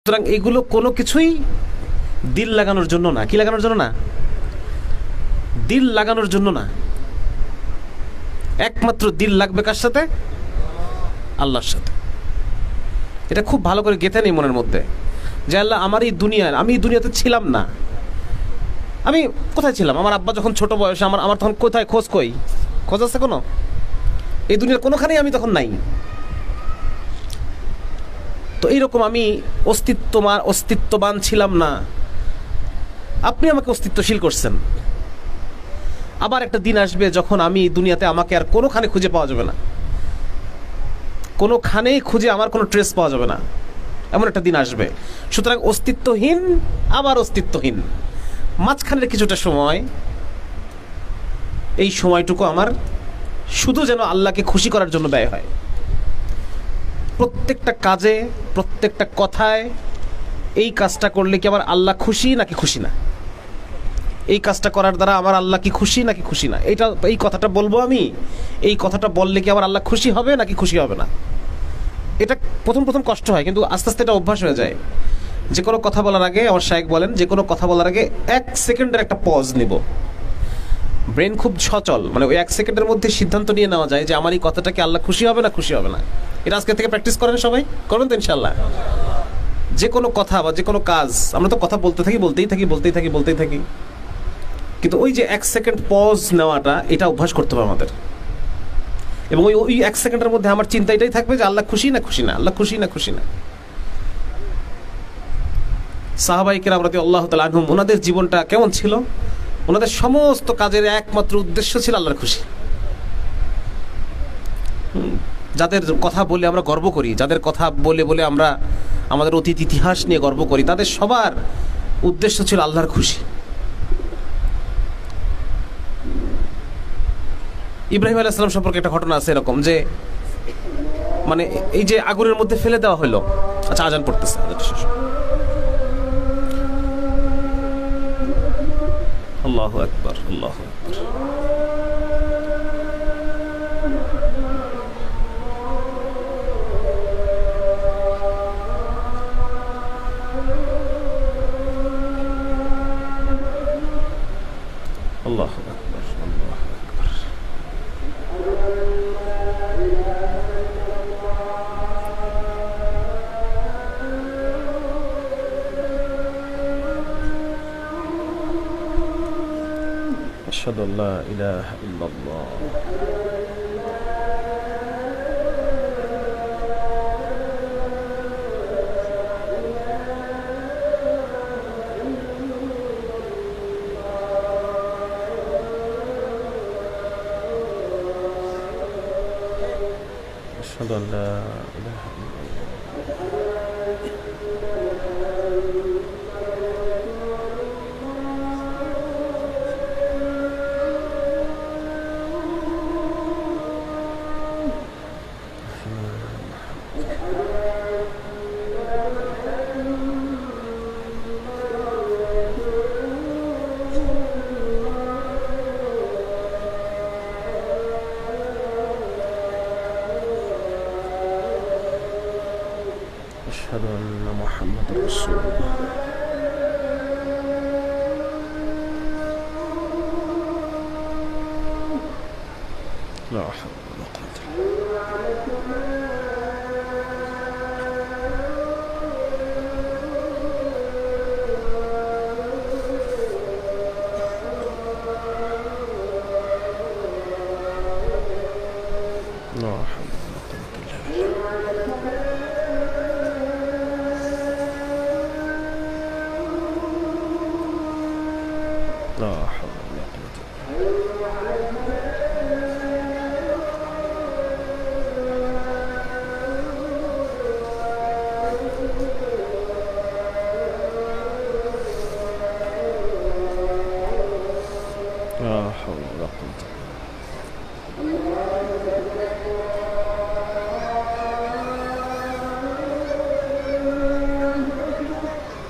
সুতরাং এগুলো কোনো কিছুই দিল লাগানোর জন্য না। কি লাগানোর জন্য না? দিল লাগানোর জন্য না। একমাত্র দিল লাগবে কার সাথে? আল্লাহর সাথে। এটা খুব ভালো করে গেঁথে নেই মনের মধ্যে, যে আল্লাহ আমার এই দুনিয়ার, আমি এই দুনিয়াতে ছিলাম না। আমি কোথায় ছিলাম? আমার আব্বা যখন ছোট বয়সে, আমার তখন কোথায় খোঁজ আছে কোনো? এই দুনিয়ার কোনোখানেই আমি তখন নাই। তো এইরকম আমি অস্তিত্ববান ছিলাম না, আপনি আমাকে অস্তিত্বশীল করছেন। আবার একটা দিন আসবে যখন আমি দুনিয়াতে আমাকে আর কোনোখানে খুঁজে পাওয়া যাবে না, কোনোখানেই খুঁজে আমার কোনো ট্রেস পাওয়া যাবে না, এমন একটা দিন আসবে। সুতরাং অস্তিত্বহীন, আবার অস্তিত্বহীন, মাঝখানের কিছুটা সময়, এই সময়টুকু আমার শুধু যেন আল্লাহকে খুশি করার জন্য ব্যয় হয়। প্রত্যেকটা কাজে, প্রত্যেকটা কথায় এই কাজটা করলে কি আমার আল্লাহ খুশি নাকি খুশি না, এই কাজটা করার দ্বারা আমার আল্লাহ কি খুশি নাকি খুশি না, এই কথাটা বলবো আমি, এই কথাটা বললে কি আমার আল্লাহ খুশি হবে নাকি খুশি হবে না। এটা প্রথম কষ্ট হয়, কিন্তু আস্তে আস্তে এটা অভ্যাস হয়ে যায়। যে কোনো কথা বলার আগে, আমার শায়েখ বলেন, যে কোনো কথা বলার আগে 1 সেকেন্ডের একটা পজ নিব। ব্রেন খুব সচল, মানে ওই 1 সেকেন্ডের মধ্যে সিদ্ধান্ত নিয়ে নেওয়া যায় যে আমার এই কথাটাকে আল্লাহ খুশি হবে না খুশি হবে না। এটা আজকে থেকে প্র্যাকটিস করেন, সবাই করবেন তো ইনশাল্লাহ। যে কোনো কথা বা যে কোনো কাজ, আমরা তো কথা বলতেই থাকি, কিন্তু ওই যে 1 সেকেন্ড পজ নেওয়াটা, এটা অভ্যাস করতে হবে আমাদের। এবং ওই 1 সেকেন্ডের মধ্যে আমার চিন্তা এটাই থাকবে যে আল্লাহ খুশি না খুশি না, আল্লাহ খুশি না খুশি না। সাহাবায়ে কেরাম রাদিয়াল্লাহু তাআলা আনহুম, ওনাদের জীবনটা কেমন ছিল? ওনাদের সমস্ত কাজের একমাত্র উদ্দেশ্য ছিল আল্লাহর খুশি। যাদের কথা বলে আমরা গর্ব করি, যাদের কথা বলে আমরা আমাদের অতীত ইতিহাস নিয়ে গর্ব করি, তাদের সবার উদ্দেশ্য ছিল আল্লাহর খুশি। ইব্রাহিম আলাইহিস সালাম সম্পর্কে একটা ঘটনা আছে এরকম, যে মানে এই যে আগুনের মধ্যে ফেলে দেওয়া হলো, আচ্ছা আজান পড়তেছে, আল্লাহু আকবার, আল্লাহু আকবার। আল্লাহু আকবার, আল্লাহু আকবার। আশহাদু আল্লা ইলাহা ইল্লাল্লাহ। أشهد أن لا إله إلا الله. أشهد أن محمد رسول الله. لا حول ولا قوة إلا بالله. لا حول ولا قوة إلا بالله. لا حول ولا قوة لا حول ولا قوة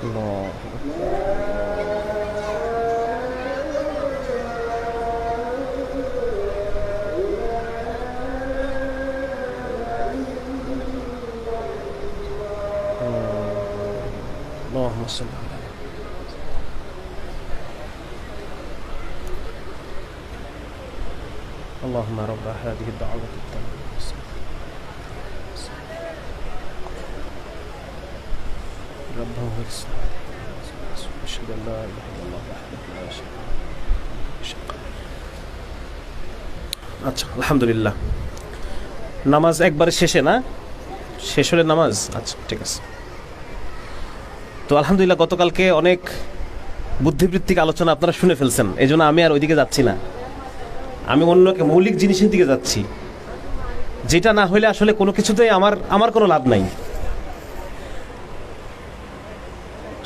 الله أكبر. اللهم صل على اللهم رب هذه الدعوة التامة ربه أشهد أن لا إله إلا الله وحده لا شريك له. আচ্ছা, আলহামদুলিল্লাহ। নামাজ একবারে শেষে না, শেষ হলে নামাজ, আচ্ছা ঠিক আছে। তো আলহামদুলিল্লাহ, গতকালকে অনেক বুদ্ধিবৃত্তিক আলোচনা আপনারা শুনে ফেলছেন, এই জন্য আমি আর ওইদিকে যাচ্ছি না। আমি অন্যকে মৌলিক জিনিসের দিকে যাচ্ছি, যেটা না হইলে আসলে কোনো কিছুতেই আমার কোনো লাভ নাই।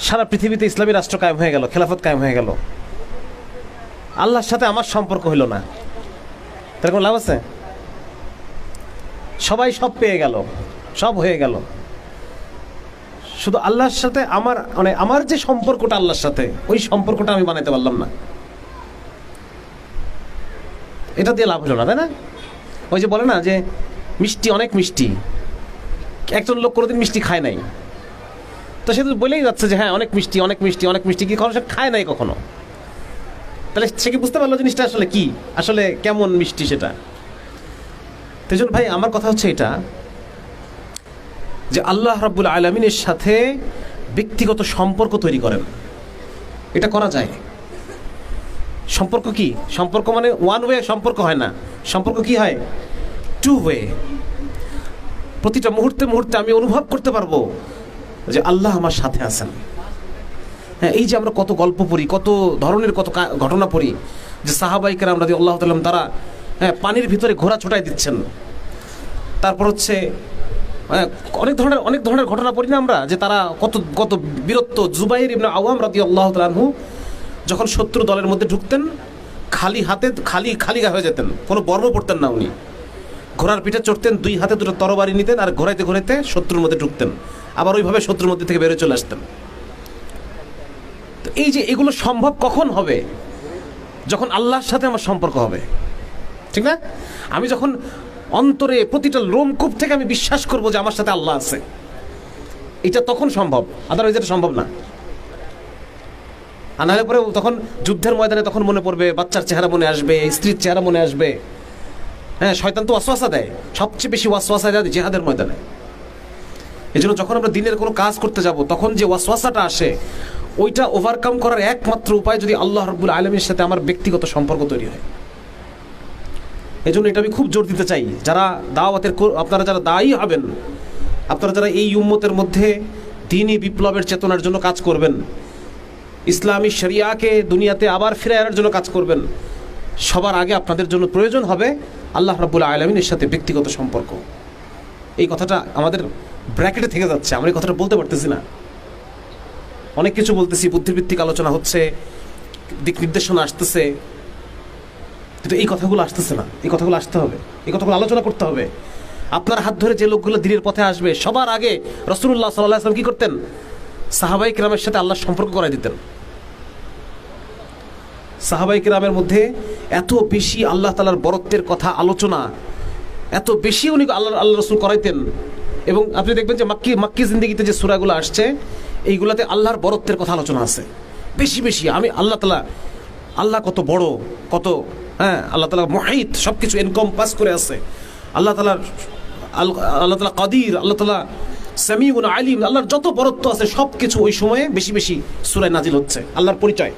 সারা পৃথিবীতে ইসলামী রাষ্ট্র কায়েম হয়ে গেল, খেলাফত কায়েম হয়ে গেল, আল্লাহর সাথে আমার সম্পর্ক হইল না, তার কোনো লাভ আছে? সবাই সব পেয়ে গেল, সব হয়ে গেল, শুধু আল্লাহর সাথে আমার যে সম্পর্কটা আল্লাহর সাথে, ওই সম্পর্কটা আমি বানাইতে পারলাম না। এটা দিয়ে লাভ হলো না, তাই না? ওই যে বলে না যে মিষ্টি, অনেক মিষ্টি, একজন লোক কোনোদিন মিষ্টি খায় নাই, তো সে তো বলেই যাচ্ছে যে হ্যাঁ অনেক মিষ্টি, অনেক মিষ্টি, অনেক মিষ্টি, কি কখনো সে খায় নাই কখনো, তাহলে সে কি বুঝতে পারলো জিনিসটা আসলে কি, আসলে কেমন মিষ্টি সেটা? তো ভাই, আমার কথা হচ্ছে এটা যে আল্লাহ রাব্বুল আলামিনের সাথে ব্যক্তিগত সম্পর্ক তৈরি করেন, এটা করা যায়। সম্পর্ক কি? সম্পর্ক মানে ওয়ান ওয়ে সম্পর্ক হয় না, সম্পর্ক কি হয়? Two way. প্রতিটা মুহূর্তে মুহূর্তে আমি অনুভব করতে পারবো যে আল্লাহ আমার সাথে আছেন। হ্যাঁ, এই যে আমরা কত গল্প পড়ি, কত ধরনের কত ঘটনা পড়ি, যে সাহাবায়ে কেরাম রাদিয়াল্লাহু তাআলা তারা পানির ভিতরে ঘোড়া ছোটাই দিচ্ছেন, তারপর হচ্ছে অনেক ধরনের ঘটনা পড়ি না আমরা, যে তারা কত বীরত্ব। জুবাইর ইবনে আওয়াম রাদিয়াল্লাহু তাআলা আনহু যখন শত্রু দলের মধ্যে ঢুকতেন, খালি হাতে খালি গায়ে হয়ে যেতেন, কোনো বর্ম পড়তেন না উনি। ঘোড়ার পিঠে চড়তেন, দুই হাতে দুটো তরবারি নিতেন, আর ঘোরাইতে ঘোরাইতে শত্রুর মধ্যে ঢুকতেন, আবার ওইভাবে শত্রুর মধ্যে থেকে বেরোয় চলে আসতেন। তো এই যে এগুলো সম্ভব কখন হবে? যখন আল্লাহর সাথে আমার সম্পর্ক হবে, ঠিক না? আমি যখন অন্তরে প্রতিটা লোমকূপ থেকে আমি বিশ্বাস করবো যে আমার সাথে আল্লাহ আছে, এটা তখন সম্ভব, আদারওয়াইজ এটা সম্ভব না। আর নাহলে পরে তখন যুদ্ধের ময়দানে তখন মনে পড়বে, বাচ্চার চেহারা মনে আসবে, স্ত্রীর চেহারা মনে আসবে। হ্যাঁ, শয়তান তো ওয়াসওয়াসা দেয়, সবচেয়ে বেশি ওয়াসওয়াসা দেয় জিহাদের ময়দানে। এই জন্য যখন আমরা দিনের কোনো কাজ করতে যাব, তখন যে ওয়াসওয়াসাটা আসে, ওইটা ওভারকাম করার একমাত্র উপায় যদি আল্লাহ রাব্বুল আলামিনের সাথে আমার ব্যক্তিগত সম্পর্ক তৈরি হয়। এই জন্য এটা আমি খুব জোর দিতে চাই, যারা দাওয়াতের, আপনারা যারা দায়ী হবেন, আপনারা যারা এই উম্মতের মধ্যে দ্বীনি বিপ্লবের চেতনার জন্য কাজ করবেন, ইসলামী শরিয়াকে দুনিয়াতে আবার ফিরে আনার জন্য কাজ করবেন, সবার আগে আপনাদের জন্য প্রয়োজন হবে আল্লাহ রাব্বুল আলামিনের সাথে ব্যক্তিগত সম্পর্ক। এই কথাটা আমাদের ব্র্যাকেটে থেকে যাচ্ছে, আমরা এই কথাটা বলতে পারতেছি না। অনেক কিছু বলতেছি, বুদ্ধিভিত্তিক আলোচনা হচ্ছে, দিক নির্দেশনা আসতেছে, কিন্তু এই কথাগুলো আসতেছে না। এই কথাগুলো আসতে হবে, এই কথাগুলো আলোচনা করতে হবে। আপনার হাত ধরে যে লোকগুলো দ্বীনের পথে আসবে, সবার আগে রাসূলুল্লাহ সাল্লাল্লাহু আলাইহি ওয়াসাল্লাম কি করতেন? সাহাবায়ে কেরামের সাথে আল্লাহর সম্পর্ক করাই দিতেন। সাহাবায়ে কেরামের মধ্যে এত বেশি আল্লাহ তাআলার বরত্বের কথা আলোচনা, এত বেশি উনি আল্লাহ রাসূল করাইতেন। এবং আপনি দেখবেন যে মাক্কি জিন্দেগিতে যে সূরাগুলো আসছে, এইগুলাতে আল্লাহর বরত্বের কথা আলোচনা আছে বেশি বেশি। আল্লাহ কত বড়, কত, হ্যাঁ, আল্লাহ তাআলা মুহিত, সব কিছু এনকম্পাস করে আছে। আল্লাহ তাআলা কাদির, আল্লাহ তাআলা সামিউন আলিম, আল্লাহর যত বরত্ব আছে সব কিছু ওই সময়ে বেশি বেশি সূরায় নাজিল হচ্ছে, আল্লাহর পরিচয়।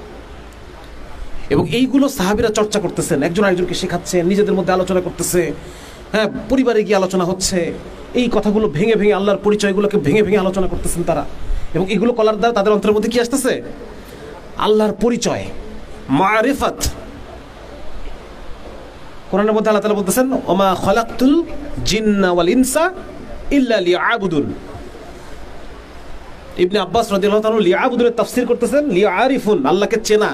এবং এইগুলো সাহাবীরা চর্চা করতেছেন, একজন আরেকজনকে শেখাচ্ছেন, নিজেদের মধ্যে আলোচনা করতেছে, হ্যাঁ, পরিবারে গিয়ে আলোচনা হচ্ছে। এই কথাগুলো ভেঙে ভেঙে, আল্লাহর পরিচয়গুলোকে ভেঙে ভেঙে আলোচনা করতেছেন তারা। এবং এগুলো করার দ্বারা তাদের অন্তরের মধ্যে কি আসতেছে? আল্লাহর পরিচয়, মারিফাত। কোরআনের মধ্যে আল্লাহ তাআলা বলতেছেন, ওমা খালাকতুল জিন্না ওয়াল ইনসা ইল্লা লিয়াবুদুন। ইবনে আব্বাস রাদিয়াল্লাহু তাআলা লিয়াবুদুনের তাফসীর করতেছেন লিয়ারিফুন, আল্লাহকে চেনা।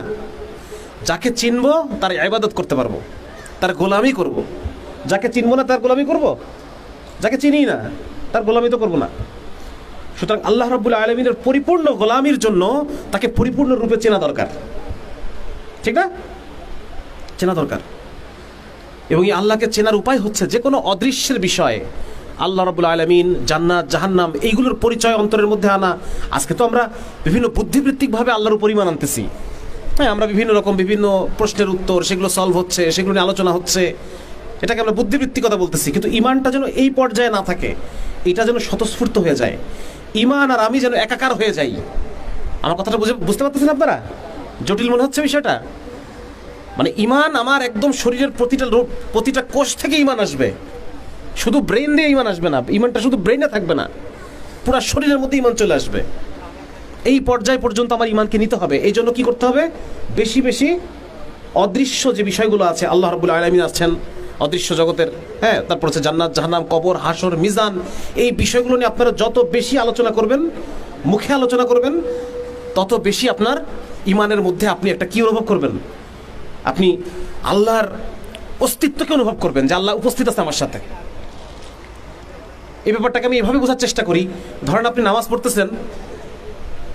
যাকে চিনবো তার ইবাদত করতে পারবো, তার গোলামি করব। যাকে চিনবো না তার গোলামি করব? যাকে চিনি না তার গোলামি তো করবো না। সুতরাং আল্লাহ রাব্বুল আলামিনের পরিপূর্ণ গোলামির জন্য তাকে পরিপূর্ণ রূপে চেনা দরকার, ঠিক না? চেনা দরকার। এবং এই আল্লাহকে চেনার উপায় হচ্ছে যে কোনো অদৃশ্যের বিষয়ে আল্লাহ রাব্বুল আলামিন, জান্নাত, জাহান্নাম, এইগুলোর পরিচয় অন্তরের মধ্যে আনা। আজকে তো আমরা বিভিন্ন বুদ্ধিবৃত্তিকভাবে আল্লাহর উপর ঈমান আনতেছি। হ্যাঁ, আমরা বিভিন্ন রকম বিভিন্ন প্রশ্নের উত্তর, সেগুলো সলভ হচ্ছে, সেগুলো নিয়ে আলোচনা হচ্ছে, এটাকে আমরা বুদ্ধিবৃত্তিকতা বলতেছি। কিন্তু ঈমানটা যেন এই পর্যায়ে না থাকে, এটা যেন স্বতঃস্ফূর্ত হয়ে যায়। ঈমান আর আমি যেন একাকার হয়ে যাই। আমার কথাটা বুঝতে পারতেছেন আপনারা? জটিল মনে হচ্ছে বিষয়টা? মানে ঈমান আমার একদম শরীরের প্রতিটা কোষ থেকে ঈমান আসবে, শুধু ব্রেন দিয়ে ঈমান আসবে না, ঈমানটা শুধু ব্রেনে থাকবে না, পুরা শরীরের মধ্যে ঈমান চলে আসবে। এই পর্যায় পর্যন্ত আমার ঈমানকে নিতে হবে। এই জন্য কি করতে হবে? বেশি বেশি অদৃশ্য যে বিষয়গুলো আছে, আল্লাহ রাব্বুল আলামিন আছেন অদৃশ্য জগতের, হ্যাঁ, তারপর হচ্ছে জান্নাত, জাহান্নাম, কবর, হাসর, মিজান, এই বিষয়গুলো নিয়ে আপনারা যত বেশি আলোচনা করবেন, মুখে আলোচনা করবেন, তত বেশি আপনার ঈমানের মধ্যে আপনি একটা কি অনুভব করবেন? আপনি আল্লাহর অস্তিত্বকে অনুভব করবেন, যে আল্লাহ উপস্থিত আছে আমার সাথে। এই ব্যাপারটাকে আমি এভাবে বোঝার চেষ্টা করি। ধরেন আপনি নামাজ পড়তেছেন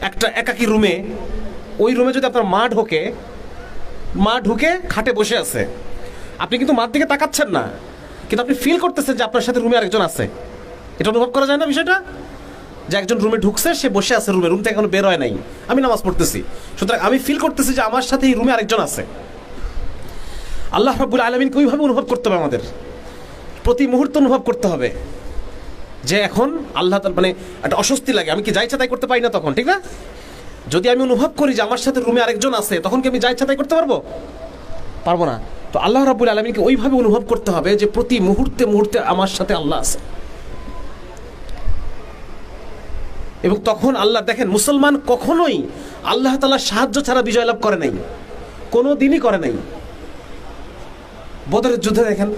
একটা একাকী রুমে, ওই রুমে যদি আপনার মা ঢুকে খাটে বসে আছে, আপনি কিন্তু মার দিকে তাকাচ্ছেন না, কিন্তু আপনি ফিল করতেছেন যে আপনার সাথে রুমে আরেকজন আছে। এটা অনুভব করা যায় না বিষয়টা? যে একজন রুমে ঢুকছে, সে বসে আছে রুম থেকে এখনো বের হয় নাই, আমি নামাজ পড়তেছি, সুতরাং আমি ফিল করতেছি যে আমার সাথে এই রুমে আরেকজন আছে। আল্লাহ রাব্বুল আলামিনকে ওইভাবে অনুভব করতে হবে, আমাদের প্রতি মুহূর্তে অনুভব করতে হবে যে এখন আল্লাহ তাআলা, মানে একটা অস্বস্তি লাগে, আমি কি যা ইচ্ছা তাই করতে পারি না তখন, ঠিক না? যদি আমি অনুভব করি যে আমার সাথে রুমে আরেকজন আছে, তখন কি আমি যা ইচ্ছা তাই করতে পারবো না। তো আল্লাহ রাব্বুল আলামিনকে ওইভাবে অনুভব করতে হবে যে প্রতি মুহূর্তে মুহূর্তে আমার সাথে আল্লাহ আছে। এবং তখন আল্লাহ, দেখেন, মুসলমান কখনোই আল্লাহ তাআলার সাহায্য ছাড়া বিজয় লাভ করে নাই, কোনো দিনই করে নাই। বদরের যুদ্ধে দেখেন,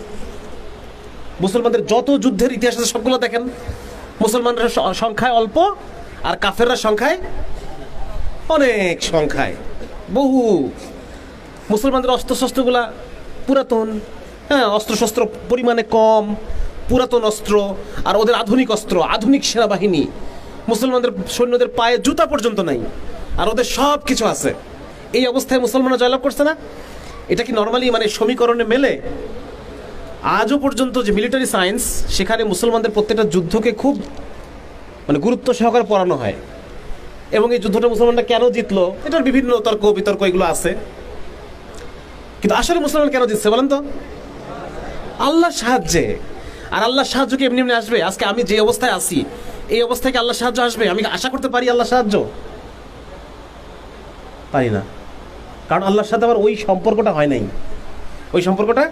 মুসলমানদের যত যুদ্ধের ইতিহাস আছে সবগুলো দেখেন, মুসলমানরা সংখ্যায় অল্প আর কাফেররা সংখ্যায় অনেক, সংখ্যায় বহু। মুসলমানদের অস্ত্রশস্ত্রগুলা পুরাতন, হ্যাঁ, অস্ত্রশস্ত্র পরিমাণে কম, পুরাতন অস্ত্র, আর ওদের আধুনিক অস্ত্র, আধুনিক সেনাবাহিনী। মুসলমানদের সৈন্যদের পায়ে জুতা পর্যন্ত নাই, আর ওদের সব কিছু আছে। এই অবস্থায় মুসলমানরা জয়লাভ করছে না? এটা কি নর্মালি মানে সমীকরণে মেলে? আজও পর্যন্ত যে মিলিটারি সায়েন্স, সেখানে মুসলমানদের প্রত্যেকটা যুদ্ধকে খুব মানে গুরুত্ব সহকারে পড়ানো হয়। এবং এই যুদ্ধটা মুসলমানরা কেন জিতলো, এটার বিভিন্ন তর্ক বিতর্ক এগুলো আছে। কিন্তু আসলে মুসলমান কেন জিতছে বলেন তো? আল্লাহর সাহায্যে। আর আল্লাহর সাহায্য কি এমনি এমনি আসবে? আজকে আমি যে অবস্থায় আছি, এই অবস্থায় কি আল্লাহর সাহায্য আসবে? আমি আশা করতে পারি আল্লাহর সাহায্য? পারি না, কারণ আল্লাহর সাথে আমার ওই সম্পর্কটা হয় নাই। ওই সম্পর্কটা,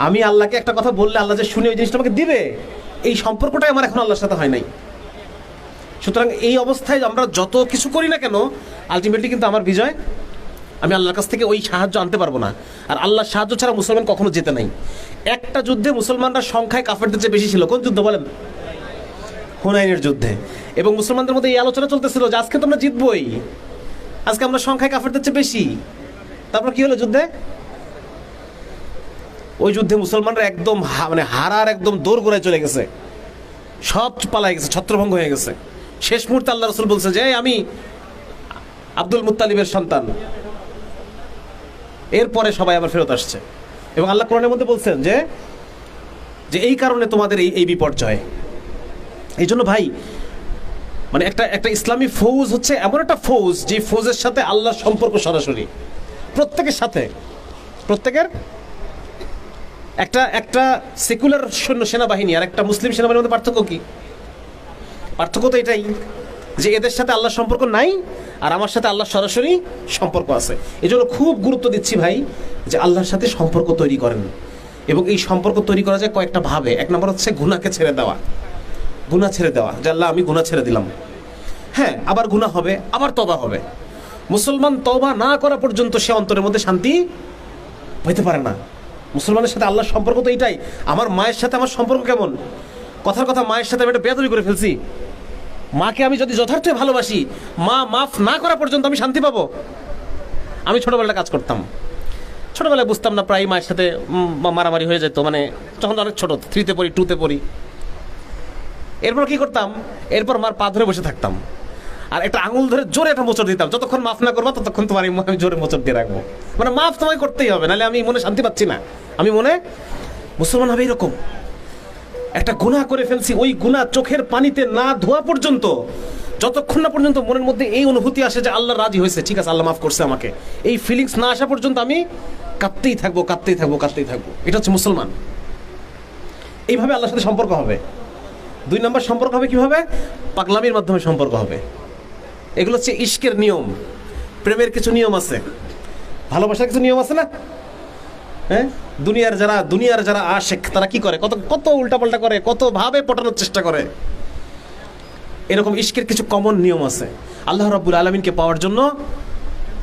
আমি আল্লাহকে একটা কথা বললে আল্লাহ যে শুনে ওই জিনিসটা আমাকে দিবে, এই সম্পর্কটাই আমার এখন আল্লাহর সাথে হয় নাই। সুতরাং এই অবস্থায় আমরা যত কিছু করি না কেন, আলটিমেটলি কিন্তু আমার বিজয়, আমি আল্লাহর কাছ থেকে ওই সাহায্য আনতে পারবো না। আর আল্লাহর সাহায্য ছাড়া মুসলমান কখনো জেতে নাই। একটা যুদ্ধে মুসলমানরা সংখ্যায় কাফেরদের চেয়ে বেশি ছিল। কোন যুদ্ধ বলেন? হুনাইনের যুদ্ধে। এবং মুসলমানদের মধ্যে এই আলোচনা চলতেছিল যে আজকে তো আমরা জিতবই, আজকে আমরা সংখ্যায় কাফেরদের চেয়ে বেশি। তারপর কি হলো যুদ্ধে? ওই যুদ্ধে মুসলমানরা একদম মানে হারার একদম দৌড় গোড়ায় চলে গেছে, সব পালাই গেছে, ছত্রভঙ্গ হয়ে গেছে। শেষ মুহূর্তে আল্লাহ রাসূল বলছে যে আমি আব্দুল মুত্তালিবের সন্তান। এরপরে সবাই আবার ফেরত আসছে। এবং আল্লাহ কোরআনের মধ্যে বলছেন যে এই কারণে তোমাদের এই বিপর্যয়। এই জন্য ভাই, মানে একটা ইসলামী ফৌজ হচ্ছে এমন একটা ফৌজ, যে ফৌজের সাথে আল্লাহর সম্পর্ক সরাসরি, প্রত্যেকের সাথে। প্রত্যেকের একটা সেকুলার সেনাবাহিনী আর একটা মুসলিম সেনাবাহিনীর মধ্যে পার্থক্য কি? পার্থক্য তো এটাই যে এদের সাথে আল্লাহর সম্পর্ক নাই, আর আমার সাথে আল্লাহর সরাসরি সম্পর্ক আছে। এই জন্য খুব গুরুত্ব দিচ্ছি ভাই, যে আল্লাহর সাথে সম্পর্ক তৈরি করেন। এবং এই সম্পর্ক তৈরি করা যায় কয়েকটা ভাবে। এক নম্বর হচ্ছে গুনাহকে ছেড়ে দেওয়া। গুনাহ ছেড়ে দেওয়া, যে আল্লাহ আমি গুনাহ ছেড়ে দিলাম। হ্যাঁ, আবার গুনাহ হবে, আবার তওবা হবে। মুসলমান তওবা না করা পর্যন্ত সে অন্তরের মধ্যে শান্তি হইতে পারে না। মুসলমানের সাথে আল্লাহর সম্পর্ক তো এটাই। আমার মায়ের সাথে আমার সম্পর্ক কেমন? কথার কথা, মায়ের সাথে আমি একটা বেয়াদবি করে ফেলছি, মাকে আমি যদি যথার্থই ভালোবাসি, মা মাফ না করা পর্যন্ত আমি শান্তি পাবো? আমি ছোটবেলায় কাজ করতাম, ছোটবেলায় বুঝতাম না, প্রায় মায়ের সাথে মারামারি হয়ে যেত, মানে যখন অনেক ছোট, 3তে পড়ি, 2তে পড়ি। এরপর কি করতাম? এরপর মার পা ধরে বসে থাকতাম, আর একটা আঙুল ধরে জোরে একটা মোচড় দিতাম। যতক্ষণ মাফ না করবো ততক্ষণ তোমার আমি জোরে মোচড় দিয়ে রাখবো। মানে মাফ তোমায় করতেই হবে, নাহলে আমি মনে শান্তি পাচ্ছি না। আমি মনে মুসলমান হবে এরকম একটা গুনাহ করে ফেলছি, ওই গুনাহ চোখের পানিতে না ধোয়া পর্যন্ত, যতক্ষণ না পর্যন্ত মনের মধ্যে এই অনুভূতি আসে যে আল্লাহ রাজি হয়েছে, ঠিক আছে আল্লাহ মাফ করছে আমাকে, এই ফিলিংস না আসা পর্যন্ত আমি কাঁদতেই থাকবো, কাঁদতেই থাকবো, কাঁদতেই থাকবো। এটা হচ্ছে মুসলমান। এইভাবে আল্লাহর সাথে সম্পর্ক হবে। 2 নম্বর সম্পর্ক হবে কিভাবে? পাগলামির মাধ্যমে সম্পর্ক হবে। এগুলো হচ্ছে ইশকের নিয়ম। প্রেমের কিছু নিয়ম আছে, ভালোবাসার কিছু নিয়ম আছে না? হ্যাঁ, দুনিয়ার যারা আশেক তারা কি করে, কত উল্টাপাল্টা করে, কত ভাবে পটানোর চেষ্টা করে। এরকম ইশকের কিছু কমন নিয়ম আছে। আল্লাহ রাব্বুল আলামিনকে পাওয়ার জন্য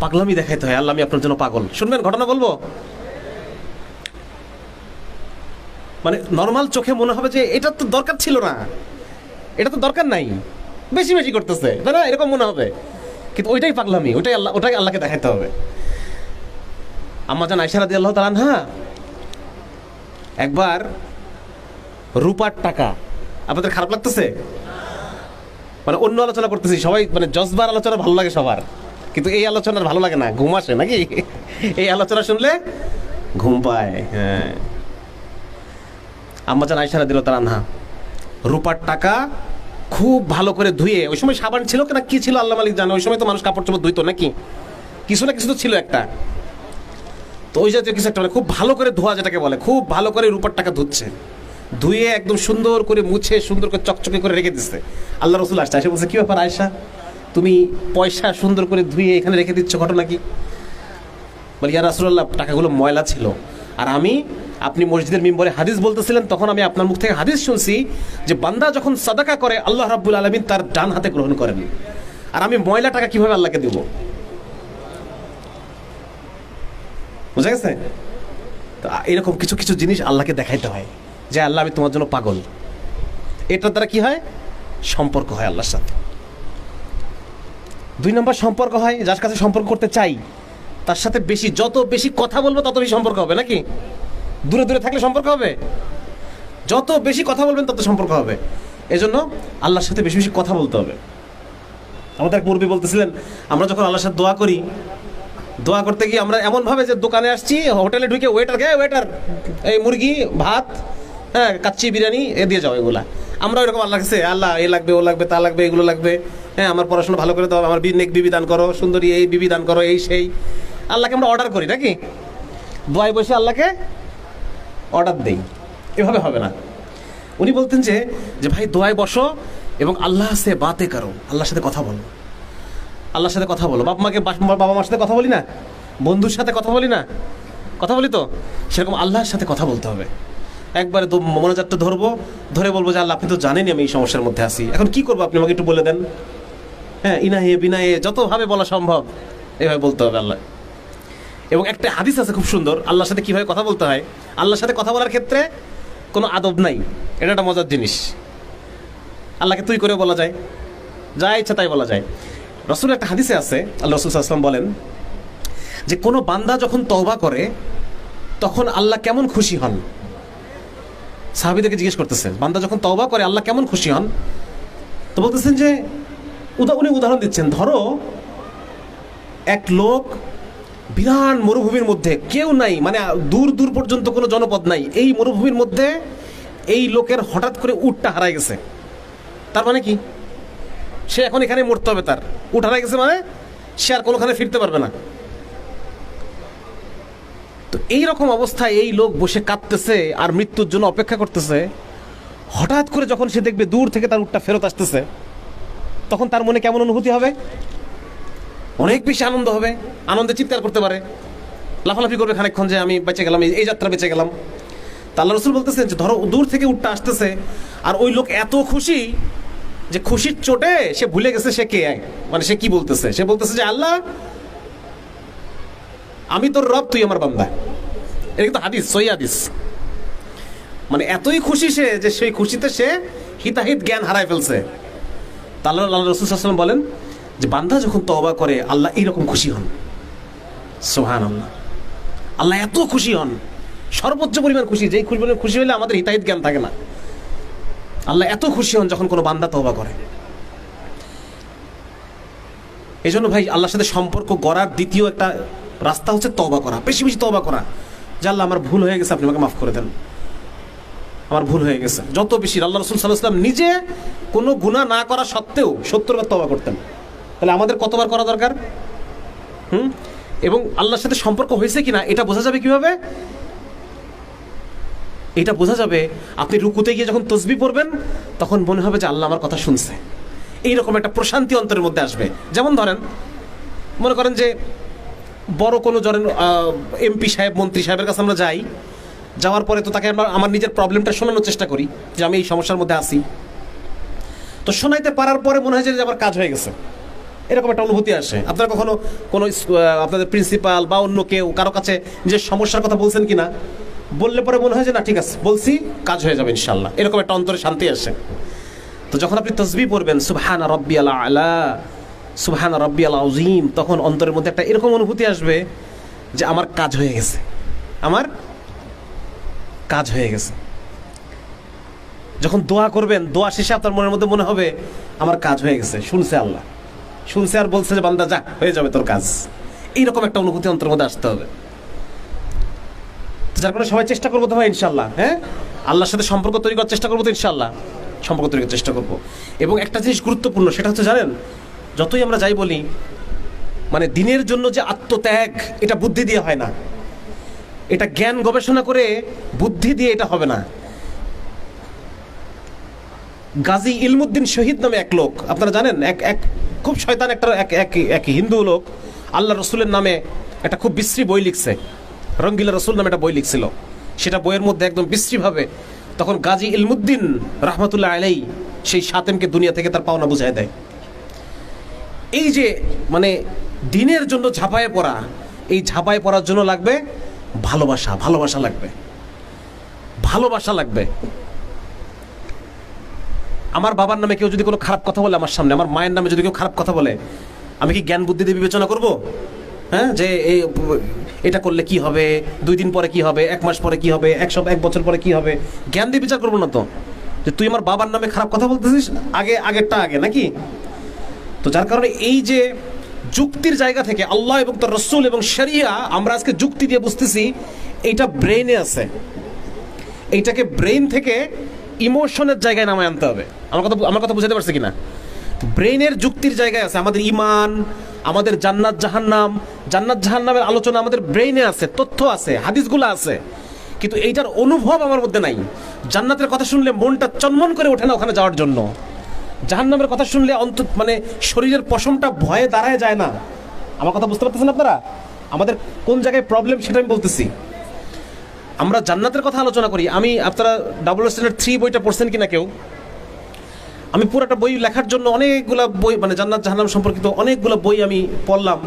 পাগলামি দেখাইতে হয়। আল্লাহ আমি আপনার জন্য পাগল। শুনবেন, ঘটনা বলবো। মানে নর্মাল চোখে মনে হবে যে এটা তো দরকার ছিল না, এটা তো দরকার নাই, বেশি বেশি করতেছে, তাই না? এরকম মনে হবে, কিন্তু ওইটাই পাগলামি, ওটাই আল্লাহকে দেখাইতে হবে। আম্মা জান আয়েশা রাদিয়াল্লাহু তাআলা আনহা একবার রূপার টাকা, আপনাদের খারাপ লাগতেছে? মানে অন্য আলোচনা করতেছি, সবাই মানে জজবার আলোচনা ভালো লাগে সবার, কিন্তু এই আলোচনা ভালো লাগে না, ঘুম আসে নাকি? এই আলোচনা শুনলে ঘুম পায়। হ্যাঁ, আম্মা জান আয়েশা রাদিয়াল্লাহু তাআলা আনহা রূপার টাকা খুব ভালো করে ধুয়ে, ওই সময় সাবান ছিল কিনা কি ছিল আল্লাহ মালিক জানে, ওই সময় তো মানুষ কাপড় চোপড় ধুইতো নাকি, কিছু না কিছু তো ছিল একটা, তো ওই জাতীয় কিছু একটা, মানে খুব ভালো করে ধোয়া যেটাকে বলে, খুব ভালো করে রূপার টাকা ধুচ্ছে, ধুয়ে একদম সুন্দর করে মুছে সুন্দর করে চকচকে করে রেখে দিচ্ছে। আল্লাহ রাসূল আসছে, এসে বলছে কি ব্যাপার আয়েশা, তুমি পয়সা সুন্দর করে ধুয়ে এখানে রেখে দিচ্ছ, ঘটনা কি? বলি ইয়া রাসূলুল্লাহ, টাকাগুলো ময়লা ছিল, আর আপনি মসজিদের মিম্বরে হাদিস বলতেছিলেন, তখন আমি আপনার মুখ থেকে হাদিস শুনছি যে বান্দা যখন সাদাকা করে আল্লাহ রাব্বুল আলামিন তার ডান হাতে গ্রহণ করেন, আর আমি ময়লা টাকা কিভাবে আল্লাহকে দিব? বুঝা গেছে? তো এরকম কিছু কিছু জিনিস আল্লাহকে দেখাইতে হয় যে আল্লাহ আমি তোমার জন্য পাগল। এটার দ্বারা কি হয়? সম্পর্ক হয় আল্লাহর সাথে। 2 নম্বর সম্পর্ক হয় যার কাছে সম্পর্ক করতে চাই তার সাথে যত বেশি কথা বলবো তত বেশি সম্পর্ক হবে নাকি? দূরে দূরে থাকলে সম্পর্ক হবে? যত বেশি কথা বলবেন তত সম্পর্ক হবে। এজন্য আল্লাহর সাথে বেশি বেশি কথা বলতে হবে। আমাদের এক মুরব্বি বলতেছিলেন, আমরা যখন আল্লাহর সাথে দোয়া করতে গিয়ে আমরা এমনভাবে যে দোকানে আসছি, হোটেলে ঢুকে ওয়েটার এই মুরগি ভাত, হ্যাঁ কাচ্চি বিরিয়ানি দিয়ে যাও, এগুলা আমরা ওইরকম আল্লাহর কাছে, আল্লাহ এ লাগবে ও লাগবে তা লাগবে এগুলো লাগবে, হ্যাঁ আমার পড়াশোনা ভালো করে দাও, আমার নেক বিবি দান করো, সুন্দরী এই বিবি দান করো, এই সেই আল্লাহকে আমরা অর্ডার করি নাকি? দোয়ায় বসে আল্লাহকে অর্ডার দেই, এভাবে হবে না। উনি বলতেন যে ভাই দোয়ায় বসো এবং আল্লাহ সে বাতে করো, আল্লাহর সাথে কথা বলো, আল্লাহর সাথে কথা বলো। বাবা মার সাথে কথা বলি না, বন্ধুর সাথে কথা বলি না, কথা বলি তো, সেরকম আল্লাহর সাথে কথা বলতে হবে। একবারে মনোজাতটা ধরে বলবো যে আল্লাহ আপনি তো জানেনই আমি এই সমস্যার মধ্যে আছি, এখন কি করবো আপনি আমাকে একটু বলে দেন। হ্যাঁ, ইনাহে বিনাহে যতভাবে বলা সম্ভব এইভাবে বলতে হবে আল্লাহ। এবং একটা হাদিস আছে খুব সুন্দর, আল্লাহর সাথে কীভাবে কথা বলতে হয়। আল্লাহর সাথে কথা বলার ক্ষেত্রে কোনো আদব নাই, এটা একটা মজার জিনিস। আল্লাহকে তুই করে বলা যায়, যা ইচ্ছা তাই বলা যায়। রাসূলের একটা হাদিসে আছে, আল্লাহ রাসূল সাল্লাল্লাহু আলাইহি ওয়াসাল্লাম বলেন যে কোনো বান্দা যখন তওবা করে তখন আল্লাহ কেমন খুশি হন। সাহাবীদেরকে জিজ্ঞেস করতেছেন, বান্দা যখন তওবা করে আল্লাহ কেমন খুশি হন? তো বলতেছেন যে উনি উদাহরণ দিচ্ছেন, ধরো এক লোক বিরাট মরুভূমির মধ্যে, কেউ নাই, মানে দূর দূর পর্যন্ত কোনো জনপদ নাই, এই মরুভূমির মধ্যে এই লোকের হঠাৎ করে উটটা হারায় গেছে। তার মানে কি? সে এখন এখানে মরতে হবে, তার উট হারায় গেছে মানে সে আর কোনোখানে ফিরতে পারবে না। তো এইরকম অবস্থায় এই লোক বসে কাঁদতেছে আর মৃত্যুর জন্য অপেক্ষা করতেছে। হঠাৎ করে যখন সে দেখবে দূর থেকে তার উটটা ফেরত আসতেছে, তখন তার মনে কেমন অনুভূতি হবে? অনেক বেশি আনন্দ হবে, আনন্দে চিৎকার করতে পারে, লাফালাফি করবে খানিকক্ষণ যে আমি বেঁচে গেলাম, এই যাত্রা বেঁচে গেলাম। তা আল্লাহ রাসূল বলতেছেন যে ধরো দূর থেকে উটটা আসতেছে আর ওই লোক এত খুশি যে খুশির চোটে সে ভুলে গেছে সে কে, মানে সে কি বলতেছে। সে বলতেছে যে আল্লাহ আমি তোর রব, তুই আমার বান্দা। এটা কিন্তু হাদিস, সহিহ হাদিস। মানে এতই খুশি সে যে সেই খুশিতে সে হিতাহিত জ্ঞান হারায় ফেলছে। তা আল্লাহ রাসূল সাল্লাল্লাহু আলাইহি ওয়াসাল্লাম বলেন যে বান্দা যখন তওবা করে আল্লাহ এইরকম খুশি হন। সুবহানাল্লাহ, আল্লাহ এত খুশি হন, সর্বোচ্চ পরিমাণ খুশি, যেই খুশি হলে আমাদের হিতাহিত জ্ঞান থাকে না। আল্লাহ এত খুশি হন যখন কোনো বান্দা তওবা করে। এই জন্য ভাই আল্লাহর সাথে সম্পর্ক গড়ার দ্বিতীয় একটা রাস্তা হচ্ছে তওবা করা, বেশি বেশি তওবা করা, যে আল্লাহ আমার ভুল হয়ে গেছে, আপনি আমাকে মাফ করে দেন। আমার ভুল হয়ে গেছে। যত বেশি আল্লাহ রাসূল সাল্লাল্লাহু আলাইহি ওয়াসাল্লাম নিজে কোনো গুনাহ না করা সত্ত্বেও 70 বার তওবা করতেন। তাহলে আমাদের কতবার করা দরকার? এবং আল্লাহর সাথে সম্পর্ক হয়েছে কিনা এটা বোঝা যাবে কিভাবে? এটা বোঝা যাবে আপনি রুকুতে গিয়ে যখন তাসবিহ পড়বেন তখন মনে হবে যে আল্লাহ আমার কথা শুনছে, এইরকম একটা প্রশান্তি অন্তরের মধ্যে আসবে। যেমন ধরেন, মনে করেন যে বড় কোনো এমপি সাহেব, মন্ত্রী সাহেবের কাছে আমরা যাই, যাওয়ার পরে তো তাকে আমার নিজের প্রবলেমটা শোনানোর চেষ্টা করি যে আমি এই সমস্যার মধ্যে আছি। তো শোনাইতে পারার পরে মনে হয় যে আমার কাজ হয়ে গেছে, এরকম একটা অনুভূতি আসে। আপনারা কখনো কোনো আপনাদের প্রিন্সিপাল বা অন্য কেউ কারো কাছে যে সমস্যার কথা বলছেন কিনা, বললে পরে মনে হয় যে না ঠিক আছে বলছি, কাজ হয়ে যাবে ইনশাল্লাহ, এরকম একটা অন্তরে শান্তি আসে। তো যখন আপনি তাসবিহ পড়বেন সুবহানা রাব্বিয়াল আলা, সুবহানা রাব্বিয়াল আযীম, তখন অন্তরের মধ্যে একটা এরকম অনুভূতি আসবে যে আমার কাজ হয়ে গেছে, আমার কাজ হয়ে গেছে। যখন দোয়া করবেন, দোয়া শেষে আপনার মনের মধ্যে মনে হবে আমার কাজ হয়ে গেছে, শুনছে আল্লাহ, শুনছে আর বলছে যে বান্দা যা, হয়ে যাবে তোর কাজ। এইরকম একটা অনুভূতি অন্তরের মধ্যে আসতে হবে। যার কারণে সবাই চেষ্টা করবো তো ভাই ইনশাল্লাহ, হ্যাঁ, আল্লাহর সাথে সম্পর্ক তৈরি করার চেষ্টা করবো তো ইনশাল্লাহ, সম্পর্ক তৈরি করার চেষ্টা করবো। এবং একটা জিনিস গুরুত্বপূর্ণ, সেটা হচ্ছে জানেন, যতই আমরা যাই বলি, মানে দিনের জন্য যে আত্মত্যাগ, এটা বুদ্ধি দিয়ে হয় না, এটা জ্ঞান গবেষণা করে বুদ্ধি দিয়ে এটা হবে না। গাজী ইলমুদ্দিন শহীদ নামে এক লোক, আপনারা জানেন, এক খুব শয়তান একটা এক হিন্দু লোক আল্লাহ রসুলের নামে একটা খুব বিশ্রী বই লিখছে। রঙ্গিলা রসুল নামে একটা বই লিখছিল। সেটা বইয়ের মধ্যে একদম বিশ্রীভাবে তখন গাজী ইলমুদ্দিন রহমতুল্লাহ আলাইহি সেই সাতেমকে দুনিয়া থেকে তার পাওনা বুঝায় দেয়। এই যে মানে দিনের জন্য ঝাঁপায়ে পড়া, এই ঝাঁপায়ে পড়ার জন্য লাগবে ভালোবাসা, ভালোবাসা লাগবে, ভালোবাসা লাগবে। আমার বাবার নামে কেউ যদি কোনো খারাপ কথা বলে আমার সামনে, আমার মায়ের নামে যদি কেউ খারাপ কথা বলে, আমি কি জ্ঞান বুদ্ধি দিয়ে বিবেচনা করব? হ্যাঁ, যে এটা করলে কি হবে, 2 দিন পরে কি হবে, 1 মাস পরে কি হবে, 1 বছর পরে কি হবে, জ্ঞান দিয়ে বিচার করবো না তো, যে তুই আমার বাবার নামে খারাপ কথা বলতেছিস, আগেরটা আগে নাকি? তো যার কারণে এই যে যুক্তির জায়গা থেকে আল্লাহ এবং তার রাসূল এবং শরিয়া, আমরা আজকে যুক্তি দিয়ে বুঝতেছি এইটা ব্রেইনে আছে, এইটাকে ব্রেইন থেকে ইমোশনের জায়গায় নামায় আনতে হবে। আমার কথা বুঝাতে পারছি কিনা? ব্রেইনের যুক্তির জায়গায় আছে আমাদের ইমান, আমাদের জান্নাত জাহান্নামের আলোচনা আমাদের ব্রেইনে আছে, তথ্য আছে, হাদিসগুলো আছে, কিন্তু এইটার অনুভব আমার মধ্যে নাই। জান্নাতের কথা শুনলে মনটা চনমন করে ওঠে না ওখানে যাওয়ার জন্য, জাহান্নামের কথা শুনলে মানে শরীরের পশমটা ভয়ে দাঁড়ায় যায় না। আমার কথা বুঝতে পারতেছেন আপনারা? আমাদের কোন জায়গায় প্রবলেম সেটা আমি বলতেছি। আমরা জান্নাতের কথা আলোচনা করি। আপনারা ডাবল স্ট্যান্ডার্ড 3 বইটা পড়ছেন কিনা কেউ? আমি পুরোটা বই লেখার জন্য অনেকগুলা বই, মানে জান্নাত জাহান্নাম সম্পর্কিত অনেকগুলো বই আমি পড়লাম,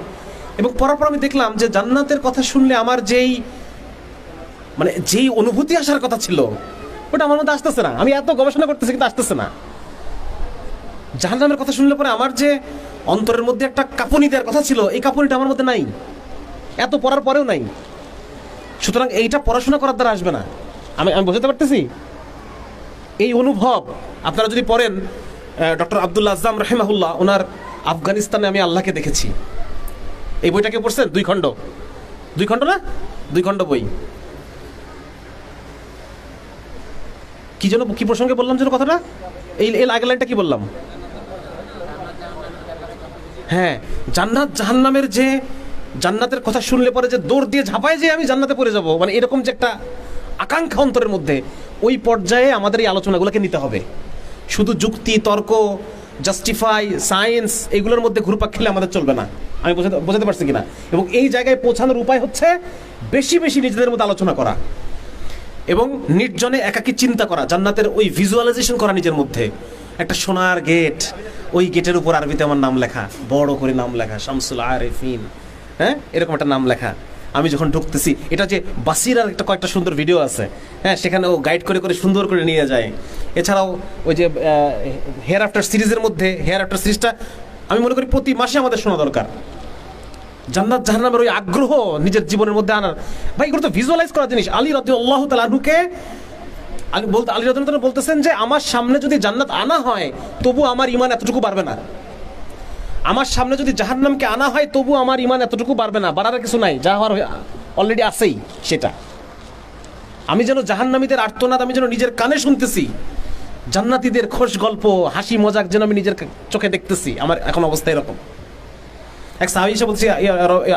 এবং পড়ার পর আমি দেখলাম যে জান্নাতের কথা শুনলে আমার যেই অনুভূতি আসার কথা ছিল ওটা আমার মধ্যে আসতেছে না। আমি এত গবেষণা করতেছি কিন্তু আসতেছে না। জাহান্নামের কথা শুনলে পরে আমার যে অন্তরের মধ্যে একটা কাঁপুনি দেওয়ার কথা ছিল, এই কাঁপুনিটা আমার মধ্যে নাই, এত পড়ার পরেও নাই। সুতরাং এইটা পড়াশোনা করার দ্বারা আসবে না। আমি বোঝাতে পারতেছি? এই অনুভব আপনারা যদি পড়েন, ডক্টর আব্দুল আজ্জাম রাহিমাহুল্লাহ, ওনার আফগানিস্তানে আমি আল্লাহকে দেখেছি, এই বইটাকে পড়ছেন? 2 খণ্ড না, 2 খণ্ড বই। কি প্রসঙ্গে বললাম যেন কথাটা, এই আগের লাইনটা কি বললাম? হ্যাঁ, জান্নাত জাহান্নামের যে জান্নাতের কথা শুনলে পরে যে দৌড় দিয়ে ঝাঁপায় যে আমি জান্নাতে পড়ে যাব, মানে এরকম যে একটা আকাঙ্ক্ষা অন্তরের মধ্যে, ওই পর্যায়ে আমাদের এই আলোচনাগুলোকে নিতে হবে। শুধু যুক্তি, তর্ক, জাস্টিফাই, সায়েন্স, এগুলোর মধ্যে ঘুরপাক খেলে আমাদের চলবে না। আমি বোঝাতে পারছি কিনা? এবং এই জায়গায় পৌঁছানোর উপায় হচ্ছে বেশি বেশি নিজেদের মধ্যে আলোচনা করা এবং নির্জনে একাকী চিন্তা করা, জান্নাতের ওই ভিজুয়ালাইজেশন করা নিজের মধ্যে। একটা সোনার গেট, ওই গেটের উপর আরবিতে আমার নাম লেখা, বড় করে নাম লেখা, শামসুল আরেফিন, হ্যাঁ, এরকম একটা নাম লেখা। আমি যখন ঢুকতেছি, এটা যে বাসিরার একটা কয়েকটা সুন্দর ভিডিও আছে, হ্যাঁ, সেখানে ও গাইড করে করে সুন্দর করে নিয়ে যায়। এছাড়াও ওই যে হেয়ার আফটার সিরিজের মধ্যে, হেয়ার আফটার সিরিজটা আমি মনে করি প্রতি মাসে আমাদের শোনা দরকার। জান্নাত জাহান্নামের ওই আগ্রহ নিজের জীবনের মধ্যে আনার, ভাই এগুলো তো ভিজুয়ালাইজ করা জিনিস। আলী রাদিয়াল্লাহু তাআলা আনহুকে আলী রাদিয়াল্লাহু তাআলা বলতেছেন যে আমার সামনে যদি জান্নাত আনা হয় তবু আমার ঈমান এতটুকু বাড়বে না, আমার সামনে যদি জাহান্নামকে আনা হয় তবু আমার ঈমান এতটুকু বাড়বে না, বাড়ার কিছু নাই, যা হওয়ার অলরেডি আছেই সেটা। আমি যেন জাহান্নামীদের আর্তনাদ আমি যেন নিজের কানে শুনতেছি, জান্নাতীদের খোশ গল্প হাসি মজাক যেন আমি নিজের চোখে দেখতেছি। আমার এখন অবস্থা এরকম। এক সাহাবী এসে বলছে,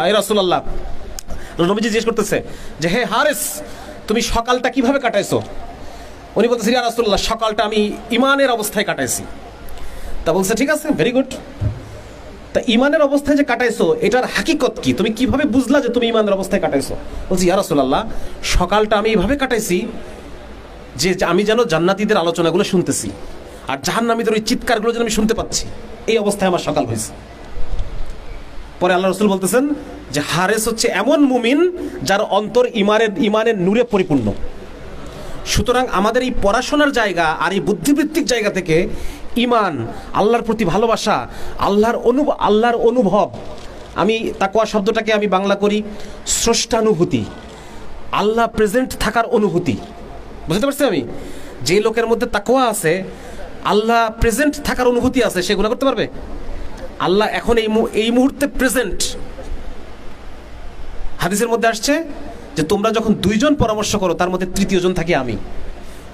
ইয়া রাসূলুল্লাহ, নবীজি জিজ্ঞেস করতেছে যে হে হারিস, তুমি সকালটা কিভাবে কাটাইছো? উনি বলতেছে, ইয়া রাসূলুল্লাহ, সকালটা আমি ইমানের অবস্থায় কাটাইছি। তা বলছে, ঠিক আছে, ভেরি গুড। তা ইমানের অবস্থায় যে কাটাইছো এটার হাকিকত কি? তুমি কিভাবে বুঝলা যে তুমি ইমানের অবস্থায় কাটাইছো? বলছি, ইয়া রাসূলুল্লাহ, সকালটা আমি এইভাবে কাটাইছি যে আমি যেন জান্নাতীদের আলোচনাগুলো শুনতেছি আর জাহান্নামীদের ওই চিৎকারগুলো যেন আমি শুনতে পাচ্ছি। এই অবস্থায় আমার সকাল হয়েছে। পরে আল্লাহ রাসূল বলতেছেন যে হারেস হচ্ছে এমন মুমিন যার অন্তর ইমানের নূরে পরিপূর্ণ। সুতরাং আমাদের এই পড়াশোনার জায়গা আর এই বুদ্ধিবৃত্তিক জায়গা থেকে ইমান, আল্লাহর প্রতি ভালোবাসা, আল্লাহর অনুভব, আমি তাকওয়া শব্দটাকে আমি বাংলা করি স্রষ্টানুভূতি, আল্লাহ প্রেজেন্ট থাকার অনুভূতি। বুঝতে পারছি? আমি যে লোকের মধ্যে তাকওয়া আছে, আল্লাহ প্রেজেন্ট থাকার অনুভূতি আছে, সে গুনাহ করতে পারবে? আল্লাহ এখন এই মুহূর্তে প্রেজেন্ট। হাদিসের মধ্যে আসছে যে তোমরা যখন 2 জন পরামর্শ করো তার মধ্যে 3য় জন থাকি আমি,